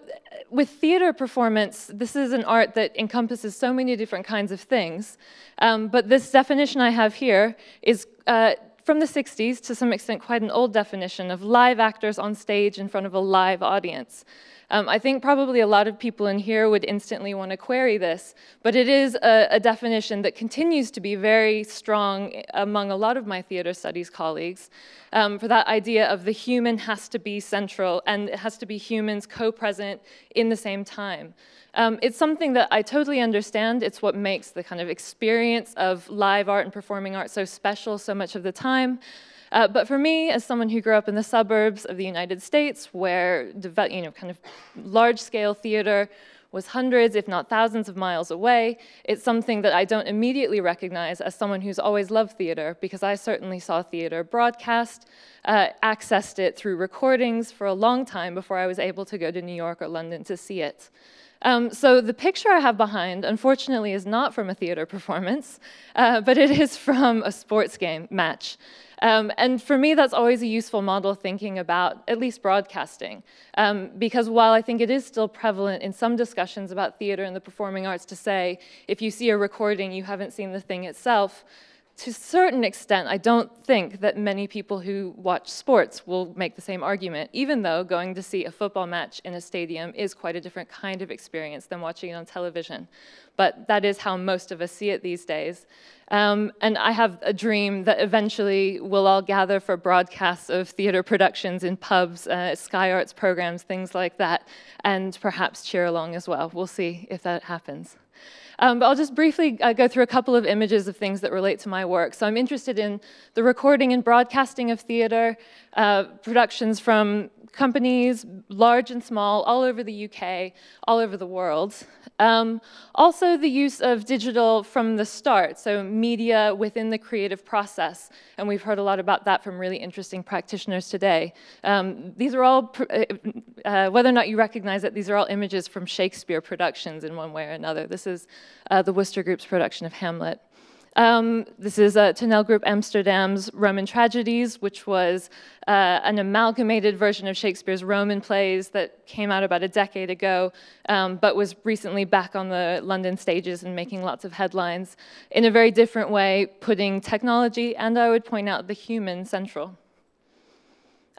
with theater performance, this is an art that encompasses so many different kinds of things. But this definition I have here is from the 60s, to some extent quite an old definition of live actors on stage in front of a live audience. I think probably a lot of people in here would instantly want to query this, but it is a definition that continues to be very strong among a lot of my theater studies colleagues, for that idea of the human has to be central, and it has to be humans co-present in the same time. It's something that I totally understand. It's what makes the kind of experience of live art and performing art so special so much of the time. But for me, as someone who grew up in the suburbs of the United States, where kind of large-scale theater was hundreds, if not thousands of miles away, it's something that I don't immediately recognize as someone who's always loved theater, because I certainly saw theater broadcast, accessed it through recordings for a long time before I was able to go to New York or London to see it. So the picture I have behind, unfortunately, is not from a theater performance, but it is from a sports game match. And for me, that's always a useful model thinking about at least broadcasting. Because while I think it is still prevalent in some discussions about theater and the performing arts to say, if you see a recording, you haven't seen the thing itself, to a certain extent, I don't think that many people who watch sports will make the same argument, even though going to see a football match in a stadium is quite a different kind of experience than watching it on television. But that is how most of us see it these days. And I have a dream that eventually we'll all gather for broadcasts of theater productions in pubs, Sky Arts programs, things like that, and perhaps cheer along as well. We'll see if that happens. But I'll just briefly go through a couple of images of things that relate to my work. So I'm interested in the recording and broadcasting of theater, productions from companies, large and small, all over the UK, all over the world. Also the use of digital from the start, so media within the creative process. And we've heard a lot about that from really interesting practitioners today. These are all, whether or not you recognize it, these are all images from Shakespeare productions in one way or another. This is the Worcester Group's production of Hamlet. This is Tonell Group Amsterdam's Roman Tragedies, which was an amalgamated version of Shakespeare's Roman plays that came out about a decade ago, but was recently back on the London stages and making lots of headlines in a very different way, putting technology and, I would point out, the human central.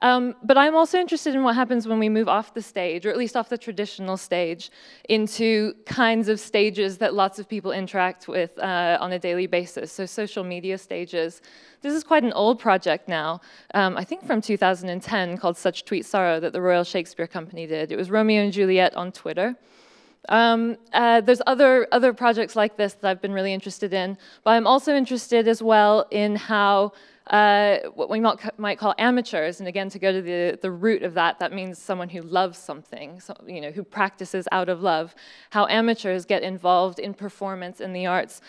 But I'm also interested in what happens when we move off the stage, or at least off the traditional stage, into kinds of stages that lots of people interact with on a daily basis, so social media stages. This is quite an old project now, I think from 2010, called Such Tweet Sorrow, that the Royal Shakespeare Company did. It was Romeo and Juliet on Twitter. There's other projects like this that I've been really interested in, but I'm also interested as well in how what we might call amateurs, and again, to go to the root of that, that means someone who loves something, so, you know, who practices out of love, how amateurs get involved in performance in the arts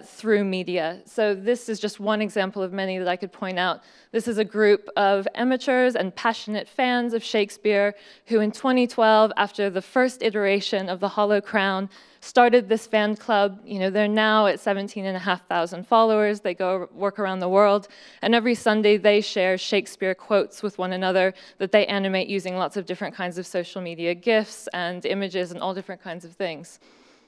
through media. So this is just one example of many that I could point out. This is a group of amateurs and passionate fans of Shakespeare who in 2012, after the first iteration of The Hollow Crown, started this fan club. You know, they're now at 17,500 followers. They go work around the world, and every Sunday they share Shakespeare quotes with one another that they animate using lots of different kinds of social media GIFs and images and all different kinds of things.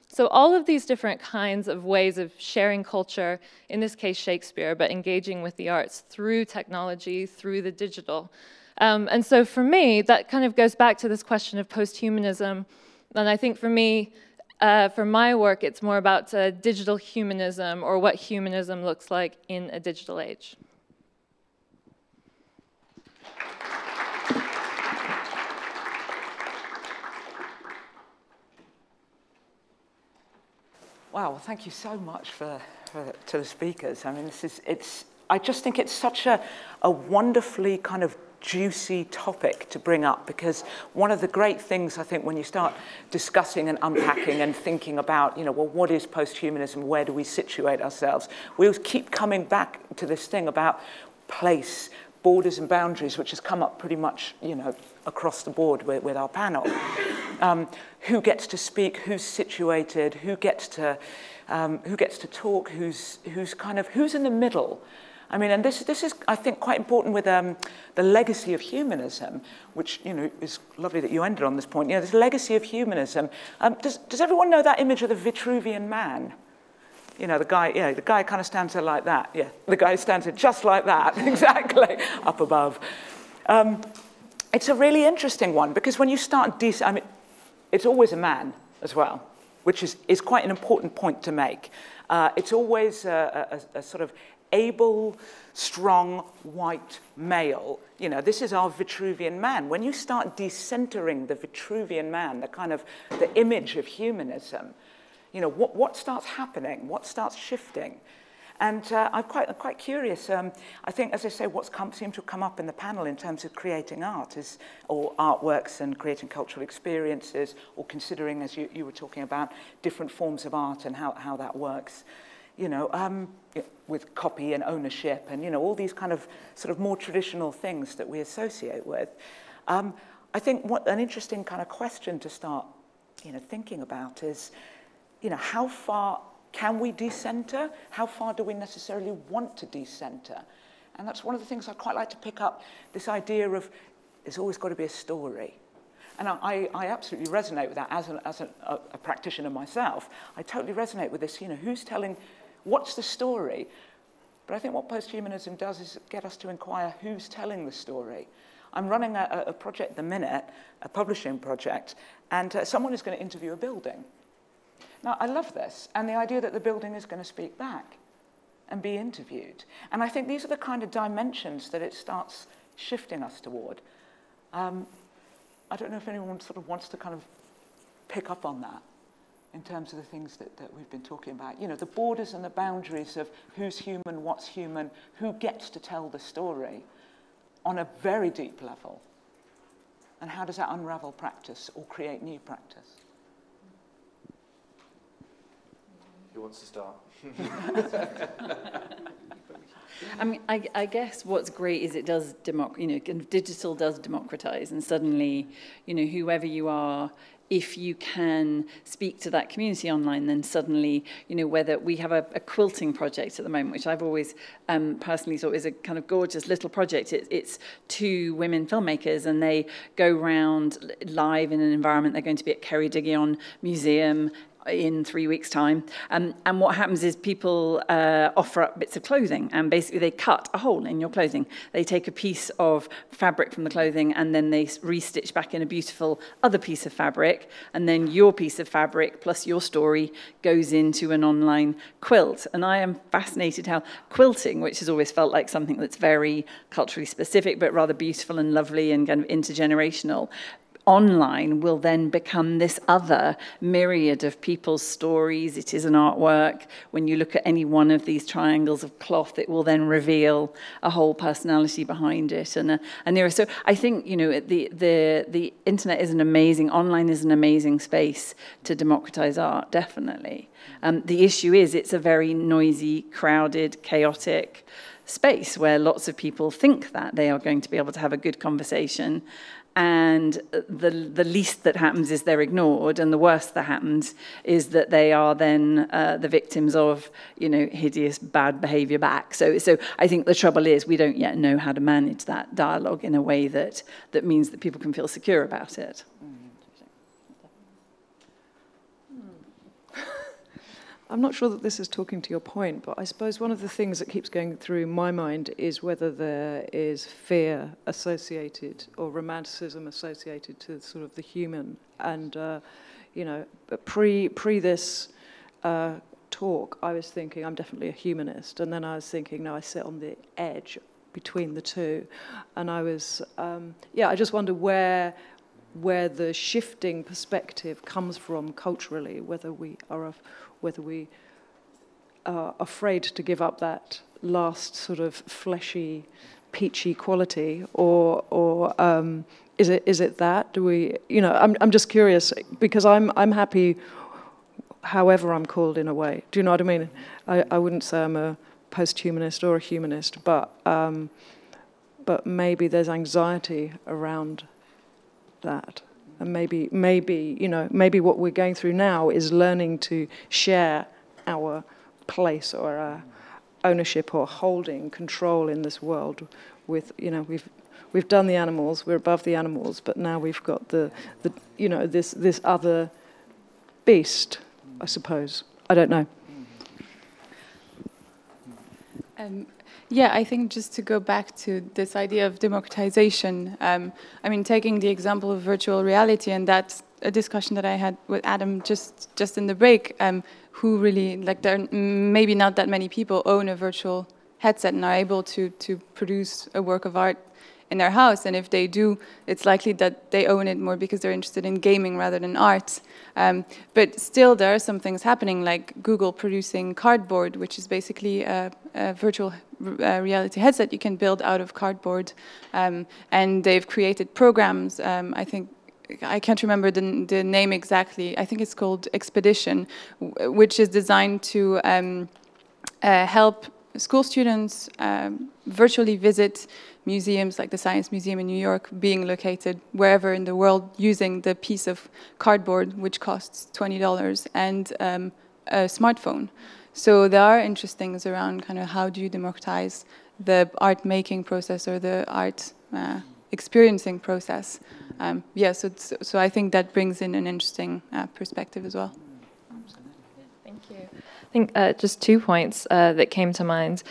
So all of these different kinds of ways of sharing culture, in this case Shakespeare, but engaging with the arts through technology, through the digital. And so for me, that kind of goes back to this question of posthumanism. And I think for me, for my work, it's more about digital humanism, or what humanism looks like in a digital age. Wow, well, thank you so much to the speakers. I mean, I just think it's such a wonderfully kind of juicy topic to bring up, because one of the great things, I think, when you start discussing and unpacking and thinking about, you know, well, what is posthumanism? Where do we situate ourselves? We always keep coming back to this thing about place, borders and boundaries, which has come up pretty much, you know, across the board with our panel. Who gets to speak? Who's situated? Who gets to talk? Who's in the middle? I mean, and this is, I think, quite important with the legacy of humanism, which, you know, is lovely that you ended on this point. You know, this legacy of humanism. Does everyone know that image of the Vitruvian Man? You know, the guy kind of stands there like that. Yeah, the guy stands there just like that, exactly, up above. It's a really interesting one, because when you start, I mean, it's always a man as well, which is quite an important point to make. It's always a sort of able, strong, white male. You know, this is our Vitruvian Man. When you start decentering the Vitruvian Man, the image of humanism, you know, what starts happening? What starts shifting? And I'm quite curious. I think, as I say, what's seemed to come up in the panel in terms of creating art or artworks and creating cultural experiences, or considering, as you were talking about, different forms of art and how that works. You know, with copy and ownership and, you know, all these kind of sort of more traditional things that we associate with. I think an interesting kind of question to start, you know, thinking about is, you know, how far can we decenter? How far do we necessarily want to decenter? And that's one of the things I'd quite like to pick up, this idea of there's always got to be a story. And I absolutely resonate with that as a practitioner myself. I totally resonate with this, you know, what's the story? But I think what posthumanism does is get us to inquire who's telling the story. I'm running a project at the minute, a publishing project, and someone is going to interview a building. Now, I love this, and the idea that the building is going to speak back and be interviewed. And I think these are the kind of dimensions that it starts shifting us toward. I don't know if anyone sort of wants to kind of pick up on that in terms of the things that we've been talking about. You know, the borders and the boundaries of who's human, what's human, who gets to tell the story on a very deep level. And how does that unravel practice or create new practice? Who wants to start? I mean, I guess what's great is it does, digital does democratize, and suddenly, you know, whoever you are, if you can speak to that community online, then suddenly, you know, whether we have a quilting project at the moment, which I've always personally thought is a kind of gorgeous little project. It's 2 women filmmakers, and they go round live in an environment. They're going to be at Ceredigion Museum in 3 weeks' time. And what happens is people offer up bits of clothing, and basically they cut a hole in your clothing. They take a piece of fabric from the clothing, and then they restitch back in a beautiful other piece of fabric, and then your piece of fabric plus your story goes into an online quilt. And I am fascinated how quilting, which has always felt like something that's very culturally specific, but rather beautiful and lovely and kind of intergenerational, online will then become this other myriad of people's stories. It is an artwork. When you look at any one of these triangles of cloth, it will then reveal a whole personality behind it. And so I think, you know, the internet is online is an amazing space to democratize art, definitely. The issue is it's a very noisy, crowded, chaotic space where lots of people think that they are going to be able to have a good conversation, and the least that happens is they're ignored, and the worst that happens is that they are then the victims of, you know, hideous bad behavior back. So I think the trouble is we don't yet know how to manage that dialogue in a way that means that people can feel secure about it. I'm not sure that this is talking to your point, but I suppose one of the things that keeps going through my mind is whether there is fear associated or romanticism associated to sort of the human. And, you know, pre this talk, I was thinking I'm definitely a humanist. And then I was thinking, no, I sit on the edge between the two. And I was, I just wonder where the shifting perspective comes from culturally, whether we are afraid to give up that last sort of fleshy, peachy quality, or is it that? Do we, you know? I'm just curious because I'm happy, however I'm called in a way. Do you know what I mean? I wouldn't say I'm a post-humanist or a humanist, but maybe there's anxiety around that. And maybe, you know, maybe what we're going through now is learning to share our place or our ownership or holding control in this world with, you know, we've done the animals, we're above the animals, but now we've got the you know, this other beast, I suppose. I don't know. Yeah, I think just to go back to this idea of democratization, I mean, taking the example of virtual reality, and that's a discussion that I had with Adam just in the break, who really, like, there are maybe not that many people own a virtual headset and are able to produce a work of art in their house, and if they do, it's likely that they own it more because they're interested in gaming rather than art. But still, there are some things happening, like Google producing cardboard, which is basically a virtual reality headset you can build out of cardboard, and they've created programs. I think I can't remember the name exactly. I think it's called Expedition, which is designed to help school students virtually visit museums like the Science Museum in New York, being located wherever in the world, using the piece of cardboard, which costs $20, and a smartphone. So there are interesting things around kind of how do you democratize the art making process or the art experiencing process. So I think that brings in an interesting perspective as well. Thank you. I think just 2 points that came to mind.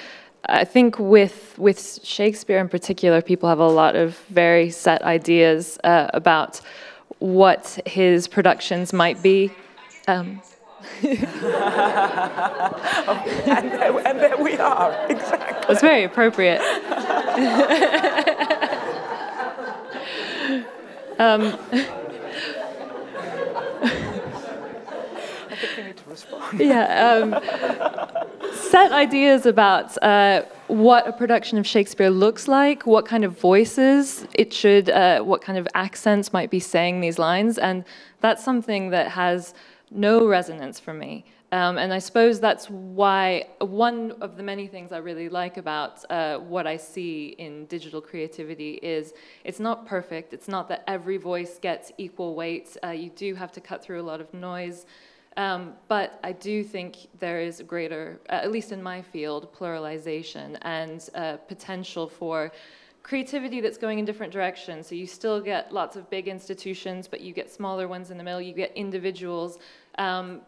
I think with Shakespeare in particular, people have a lot of very set ideas about what his productions might be. And there we are, exactly. It's very appropriate. I think we need to respond. Set ideas about what a production of Shakespeare looks like, what kind of voices it should, what kind of accents might be saying these lines, and that's something that has no resonance for me. And I suppose that's why one of the many things I really like about what I see in digital creativity is it's not perfect. It's not that every voice gets equal weight. You do have to cut through a lot of noise. But I do think there is a greater, at least in my field, pluralization and potential for creativity that's going in different directions. So you still get lots of big institutions, but you get smaller ones in the middle. You get individuals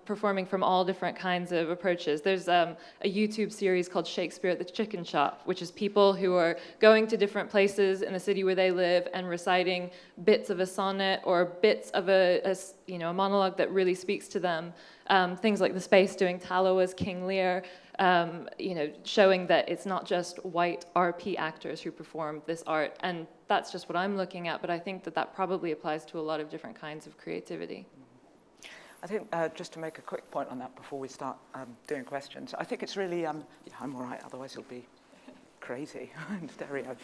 performing from all different kinds of approaches. There's a YouTube series called Shakespeare at the Chicken Shop, which is people who are going to different places in the city where they live and reciting bits of a sonnet or bits of a monologue that really speaks to them. Things like The Space doing Tallow as King Lear. you know, showing that it's not just white RP actors who perform this art, and that's just what I'm looking at, but I think that that probably applies to a lot of different kinds of creativity. I think, just to make a quick point on that before we start doing questions, I think it's really, yeah, I'm all right, otherwise it'll be crazy in stereo.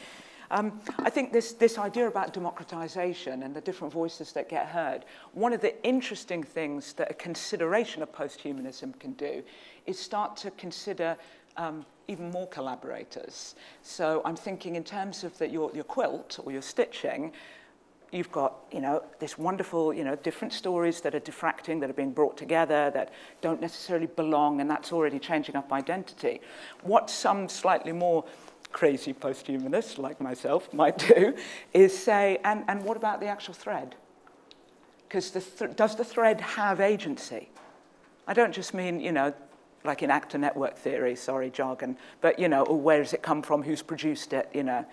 I think this idea about democratization and the different voices that get heard, one of the interesting things that a consideration of posthumanism can do is start to consider even more collaborators. So I'm thinking in terms of that your quilt or your stitching, you've got, you know, this wonderful, you know, different stories that are diffracting, that are being brought together, that don't necessarily belong, and that's already changing up identity. What some slightly more crazy posthumanists like myself might do is say, and what about the actual thread? Because does the thread have agency? I don't just mean, you know, like in actor network theory, sorry, jargon, but, you know, or where does it come from, who's produced it, you know.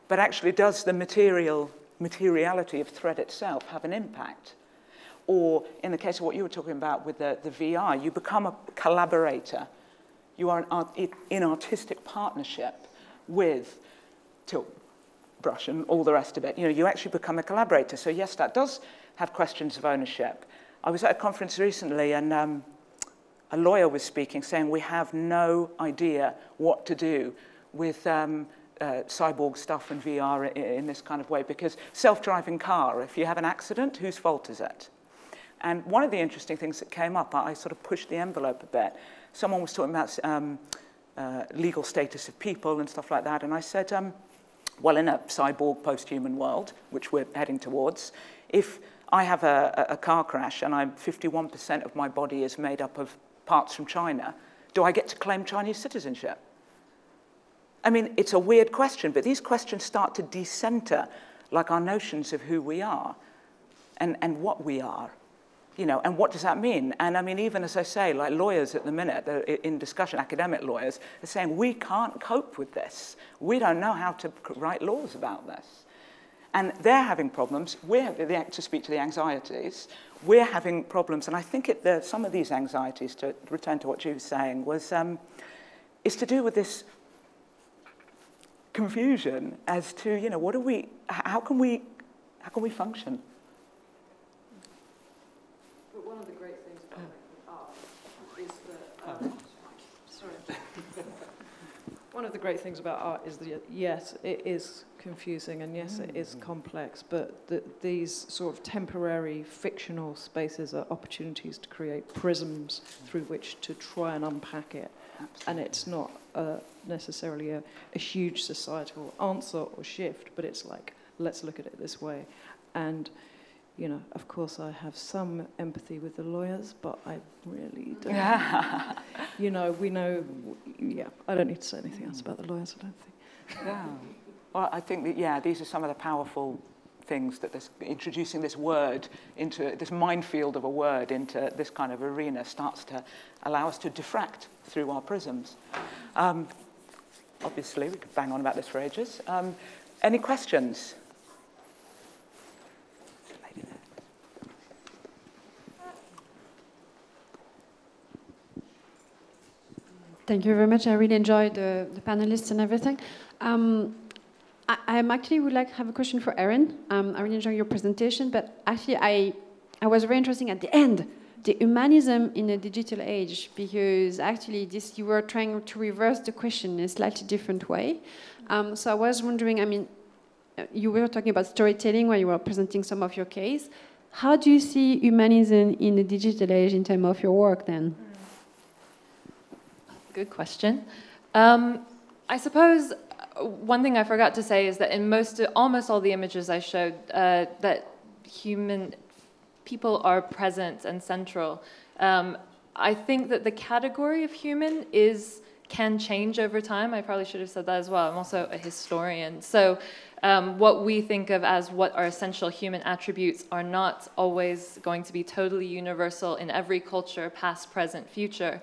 But actually, does the materiality of thread itself have an impact? Or in the case of what you were talking about with the VR, you become a collaborator. You are in artistic partnership with tilt brush and all the rest of it. You know, you actually become a collaborator. So yes, that does have questions of ownership. I was at a conference recently, and a lawyer was speaking, saying we have no idea what to do with cyborg stuff and VR in this kind of way, because self-driving car, if you have an accident, whose fault is it? And one of the interesting things that came up, I sort of pushed the envelope a bit. Someone was talking about legal status of people and stuff like that, and I said, well, in a cyborg post-human world, which we're heading towards, if I have a car crash and 51% of my body is made up of parts from China, do I get to claim Chinese citizenship? I mean, it's a weird question, but these questions start to decenter like our notions of who we are and what we are, you know, and what does that mean? And I mean, even as I say, like lawyers at the minute, they're in discussion, academic lawyers, are saying, we can't cope with this. We don't know how to write laws about this. And they're having problems. To speak to the anxieties, we're having problems. And I think some of these anxieties, to return to what you were saying, is to do with this confusion as to, you know, how can we function? But one of the great things about art is that, one of the great things about art is that, yes, it is confusing and yes, it is complex, but these sort of temporary fictional spaces are opportunities to create prisms through which to try and unpack it. Absolutely. And it's not necessarily a huge societal answer or shift, but it's like, let's look at it this way. And, you know, of course I have some empathy with the lawyers, but I really don't. You know, we know, yeah, I don't need to say anything else about the lawyers, I don't think. Yeah. Well, I think that, yeah, these are some of the powerful things that introducing this word into this minefield of a word into this kind of arena starts to allow us to diffract through our prisms. Obviously, we could bang on about this for ages. Any questions? Thank you very much. I really enjoyed the panelists and everything. I actually would like to have a question for Erin. I really enjoyed your presentation, but actually I was very interesting at the end, the humanism in a digital age, because actually you were trying to reverse the question in a slightly different way. So I was wondering, I mean, you were talking about storytelling when you were presenting some of your case. How do you see humanism in the digital age in terms of your work then? Good question. I suppose one thing I forgot to say is that in almost all the images I showed, that human people are present and central. I think that the category of human can change over time. I probably should have said that as well. I'm also a historian. So what we think of as what are essential human attributes are not always going to be totally universal in every culture, past, present, future.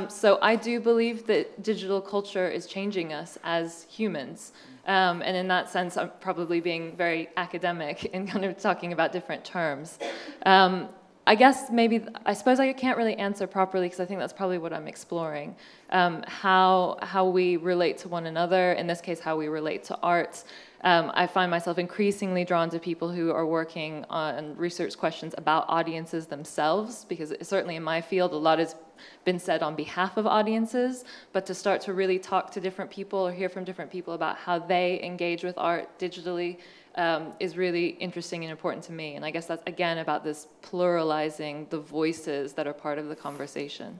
So I do believe that digital culture is changing us as humans. And in that sense, I'm probably being very academic in kind of talking about different terms. I guess maybe, I suppose I can't really answer properly because I think that's probably what I'm exploring. How we relate to one another, in this case, how we relate to art. I find myself increasingly drawn to people who are working on research questions about audiences themselves, because certainly in my field, a lot has been said on behalf of audiences, but to start to really talk to different people or hear from different people about how they engage with art digitally is really interesting and important to me. And I guess that's, again, about this pluralizing the voices that are part of the conversation.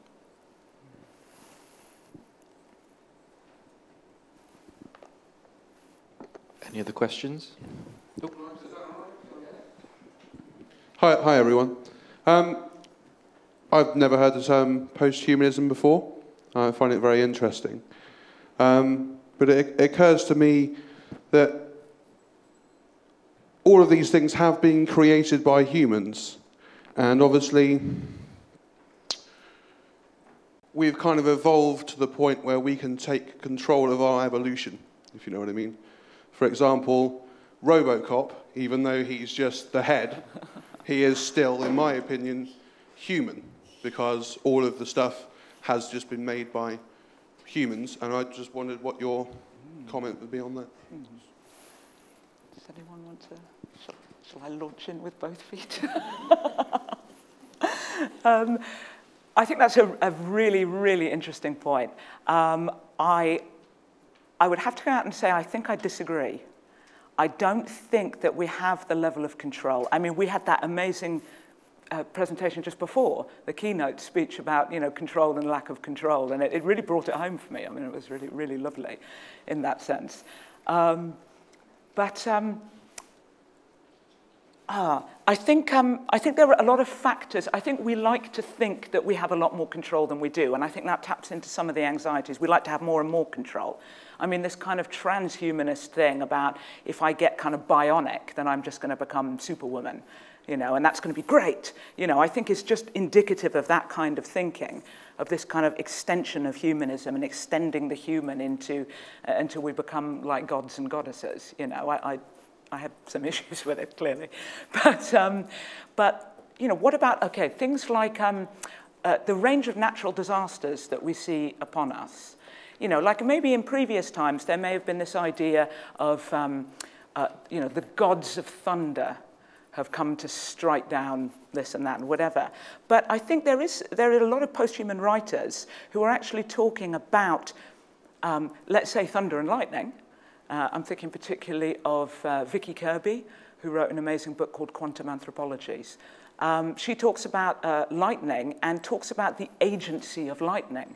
Any other questions? Oh. Hi everyone. I've never heard the term posthumanism before. I find it very interesting. But it occurs to me that all of these things have been created by humans. And obviously, we've kind of evolved to the point where we can take control of our evolution, if you know what I mean. For example, RoboCop, even though he's just the head, he is still, in my opinion, human, because all of the stuff has just been made by humans, and I just wondered what your comment would be on that. Does anyone want to? Shall I launch in with both feet? I think that's a really, really interesting point. I would have to go out and say I think I disagree. I don't think that we have the level of control. I mean, we had that amazing presentation just before, the keynote speech about, you know, control and lack of control, and it really brought it home for me. I mean, it was really, really lovely in that sense. I think there are a lot of factors. I think we like to think that we have a lot more control than we do, and I think that taps into some of the anxieties. We like to have more and more control. I mean, this kind of transhumanist thing about if I get kind of bionic, then I'm just going to become Superwoman, you know, and that's going to be great. You know, I think it's just indicative of that kind of thinking, of this kind of extension of humanism and extending the human into until we become like gods and goddesses. You know, I have some issues with it, clearly. But you know, what about, okay, things like the range of natural disasters that we see upon us? You know, like maybe in previous times, there may have been this idea of, you know, the gods of thunder have come to strike down this and that and whatever. But I think there are a lot of posthuman writers who are actually talking about, let's say, thunder and lightning. I'm thinking particularly of Vicky Kirby, who wrote an amazing book called Quantum Anthropologies. She talks about lightning and talks about the agency of lightning.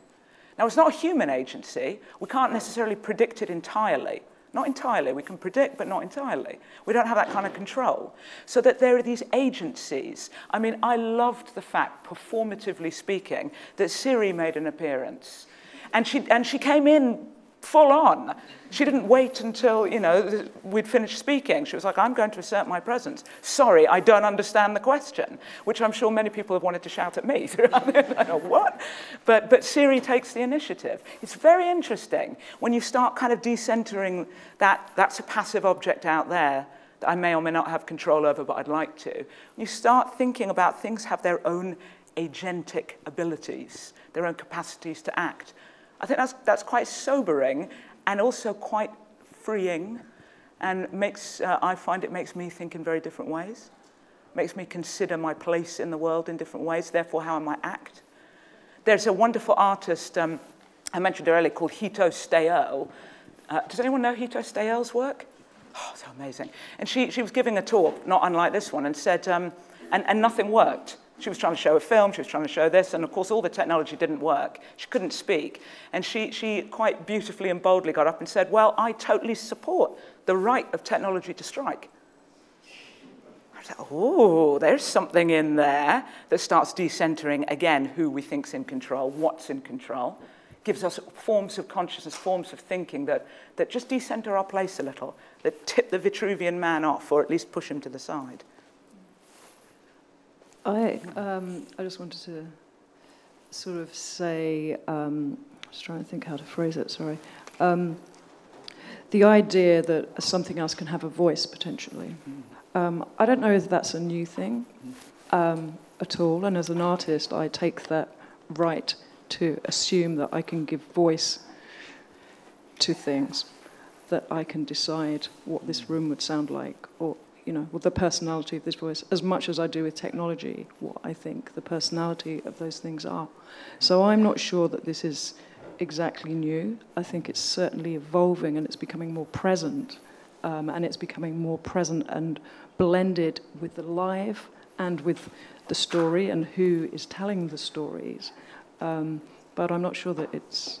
Now, it's not a human agency. We can't necessarily predict it entirely. Not entirely. We can predict, but not entirely. We don't have that kind of control. So that there are these agencies. I mean, I loved the fact, performatively speaking, that Siri made an appearance. And she came in full on. She didn't wait until, you know, we'd finished speaking. She was like, I'm going to assert my presence. Sorry, I don't understand the question, which I'm sure many people have wanted to shout at me. I know what? But Siri takes the initiative. It's very interesting when you start kind of decentering that's a passive object out there that I may or may not have control over, but I'd like to. You start thinking about things have their own agentic abilities, their own capacities to act. I think that's quite sobering and also quite freeing, and I find it makes me think in very different ways. Makes me consider my place in the world in different ways, therefore how I might act. There's a wonderful artist I mentioned earlier called Hito Steyerl. Does anyone know Hito Steyerl's work? Oh, so amazing. And she was giving a talk, not unlike this one, and said, and nothing worked. She was trying to show a film, she was trying to show this, and of course all the technology didn't work. She couldn't speak. And she quite beautifully and boldly got up and said, well, I totally support the right of technology to strike. I was like, oh, there's something in there that starts decentering, again, who we think's in control, what's in control. Gives us forms of consciousness, forms of thinking that just decenter our place a little, that tip the Vitruvian man off, or at least push him to the side. I just wanted to sort of say, just trying to think how to phrase it, sorry. The idea that something else can have a voice, potentially. I don't know if that's a new thing. at all. And as an artist, I take that right to assume that I can give voice to things, that I can decide what this room would sound like, or, you know, with the personality of this voice, as much as I do with technology, what I think the personality of those things are. So I'm not sure that this is exactly new. I think it's certainly evolving, and it's becoming more present, and it's becoming more present and blended with the live and with the story and who is telling the stories. But I'm not sure that it's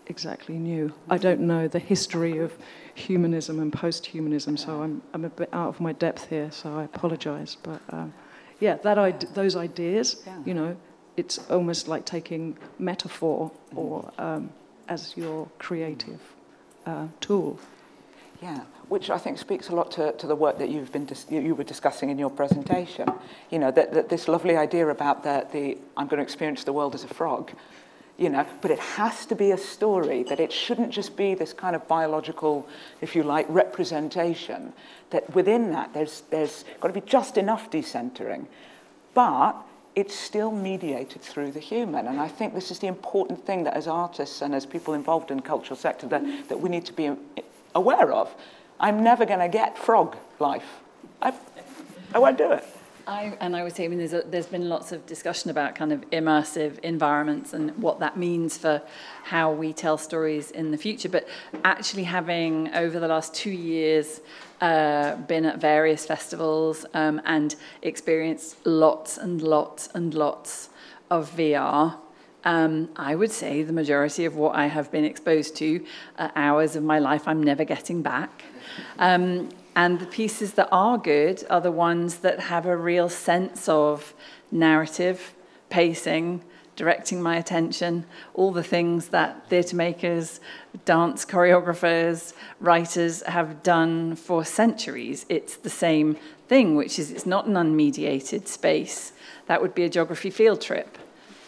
exactly new. I don't know the history of humanism and post-humanism, so I'm a bit out of my depth here, so I apologise. But yeah, those ideas, you know, it's almost like taking metaphor or as your creative tool. Yeah, which I think speaks a lot to the work that you were discussing in your presentation. You know, that this lovely idea about the I'm going to experience the world as a frog. You know, but it has to be a story, that it shouldn't just be this kind of biological, if you like, representation, that within that there's got to be just enough decentering, but it's still mediated through the human. And I think this is the important thing that as artists and as people involved in the cultural sector that we need to be aware of. I'm never going to get frog life. I won't do it. I would say, I mean, there's been lots of discussion about kind of immersive environments and what that means for how we tell stories in the future. But actually having, over the last 2 years, been at various festivals and experienced lots and lots and lots of VR, I would say the majority of what I have been exposed to are hours of my life I'm never getting back. And the pieces that are good are the ones that have a real sense of narrative, pacing, directing my attention, all the things that theatre makers, dance choreographers, writers have done for centuries. It's the same thing, which is it's not an unmediated space. That would be a geography field trip.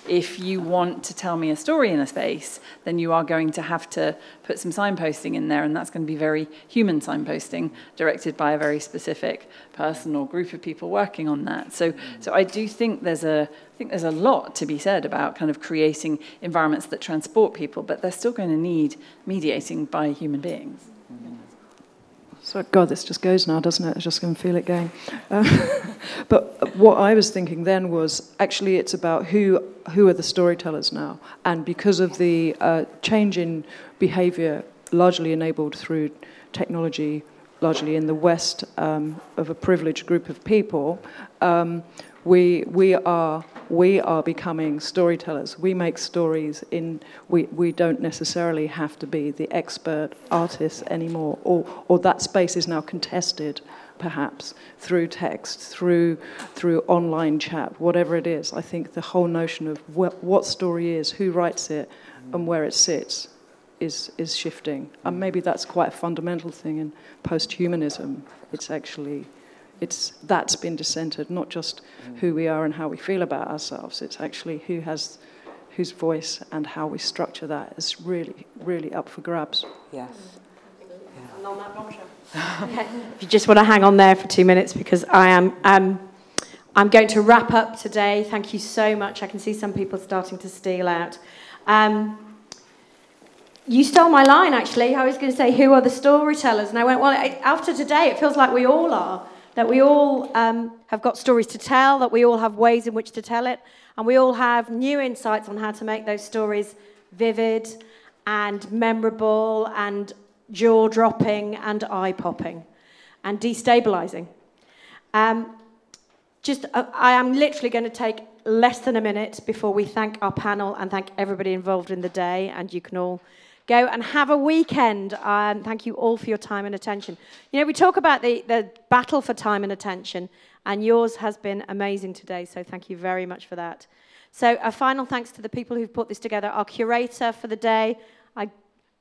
If you want to tell me a story in a space, then you are going to have to put some signposting in there, and that's going to be very human signposting, directed by a very specific person or group of people working on that. So I do think there's a lot to be said about kind of creating environments that transport people, but they're still going to need mediating by human beings. So, God, this just goes now, doesn't it? I just can feel it going. But what I was thinking then was, actually, it's about who are the storytellers now. And because of the change in behaviour, largely enabled through technology, largely in the West, of a privileged group of people, we are becoming storytellers. We make stories we don't necessarily have to be the expert artists anymore, or that space is now contested, perhaps, through text, through online chat, whatever it is. I think the whole notion of what story is, who writes it, and where it sits is shifting. And maybe that's quite a fundamental thing in post-humanism. That's been dissented, not just who we are and how we feel about ourselves. It's actually whose voice and how we structure that is really, really up for grabs. Yes. And on that bombshell. If you just want to hang on there for 2 minutes, because I'm going to wrap up today. Thank you so much. I can see some people starting to steal out. You stole my line, actually. I was going to say, who are the storytellers? And I went, well, after today, it feels like we all are. That we all have got stories to tell, that we all have ways in which to tell it, and we all have new insights on how to make those stories vivid and memorable and jaw-dropping and eye-popping and destabilising. I am literally going to take less than a minute before we thank our panel and thank everybody involved in the day, and you can all go and have a weekend. Thank you all for your time and attention. You know, we talk about the battle for time and attention, and yours has been amazing today, so thank you very much for that. So a final thanks to the people who've put this together. Our curator for the day,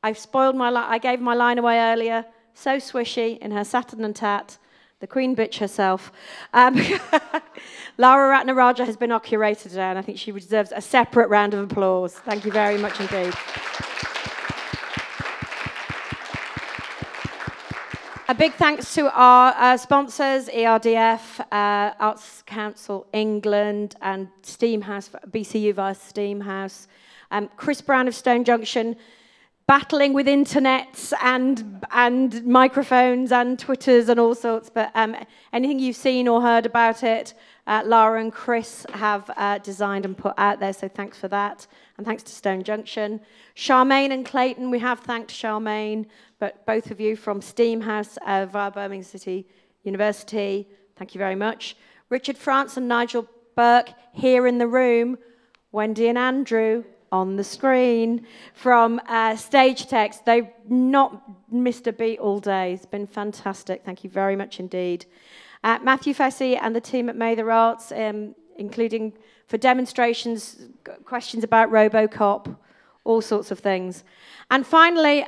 I spoiled I gave my line away earlier, so swishy in her satin and tat, the queen bitch herself. Lara Ratnaraja has been our curator today, and I think she deserves a separate round of applause. Thank you very much indeed. A big thanks to our sponsors, ERDF, Arts Council England, and Steamhouse, BCU via Steamhouse. Chris Brown of Stone Junction, battling with internets and microphones and Twitters and all sorts, but anything you've seen or heard about it, Lara and Chris have designed and put out there, so thanks for that. And thanks to Stone Junction. Charmaine and Clayton, we have thanked Charmaine, but both of you from Steamhouse via Birmingham City University, thank you very much. Richard France and Nigel Burke here in the room. Wendy and Andrew on the screen from Stage Text. They've not missed a beat all day. It's been fantastic. Thank you very much indeed. Matthew Fessy and the team at Mather Arts, including for demonstrations, questions about RoboCop, all sorts of things. And finally,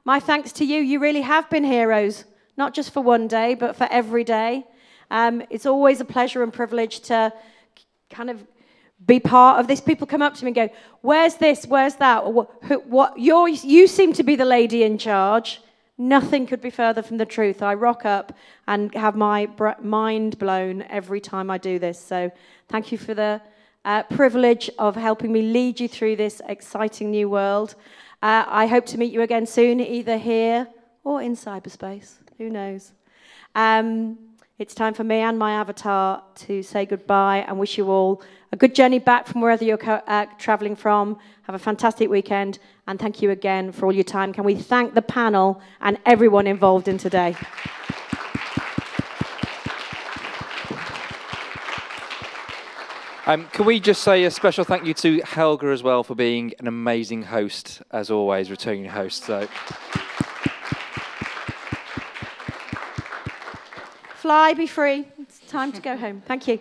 my thanks to you. You really have been heroes, not just for one day, but for every day. It's always a pleasure and privilege to kind of be part of this. People come up to me and go, where's this, where's that? You seem to be the lady in charge. Nothing could be further from the truth. I rock up and have my mind blown every time I do this. So thank you for the privilege of helping me lead you through this exciting new world. I hope to meet you again soon, either here or in cyberspace. Who knows? It's time for me and my avatar to say goodbye and wish you all a good journey back from wherever you're travelling from. Have a fantastic weekend, and thank you again for all your time. Can we thank the panel and everyone involved in today? Can we just say a special thank you to Helga as well for being an amazing host, as always, returning host. So. Fly, be free. It's time to go home. Thank you.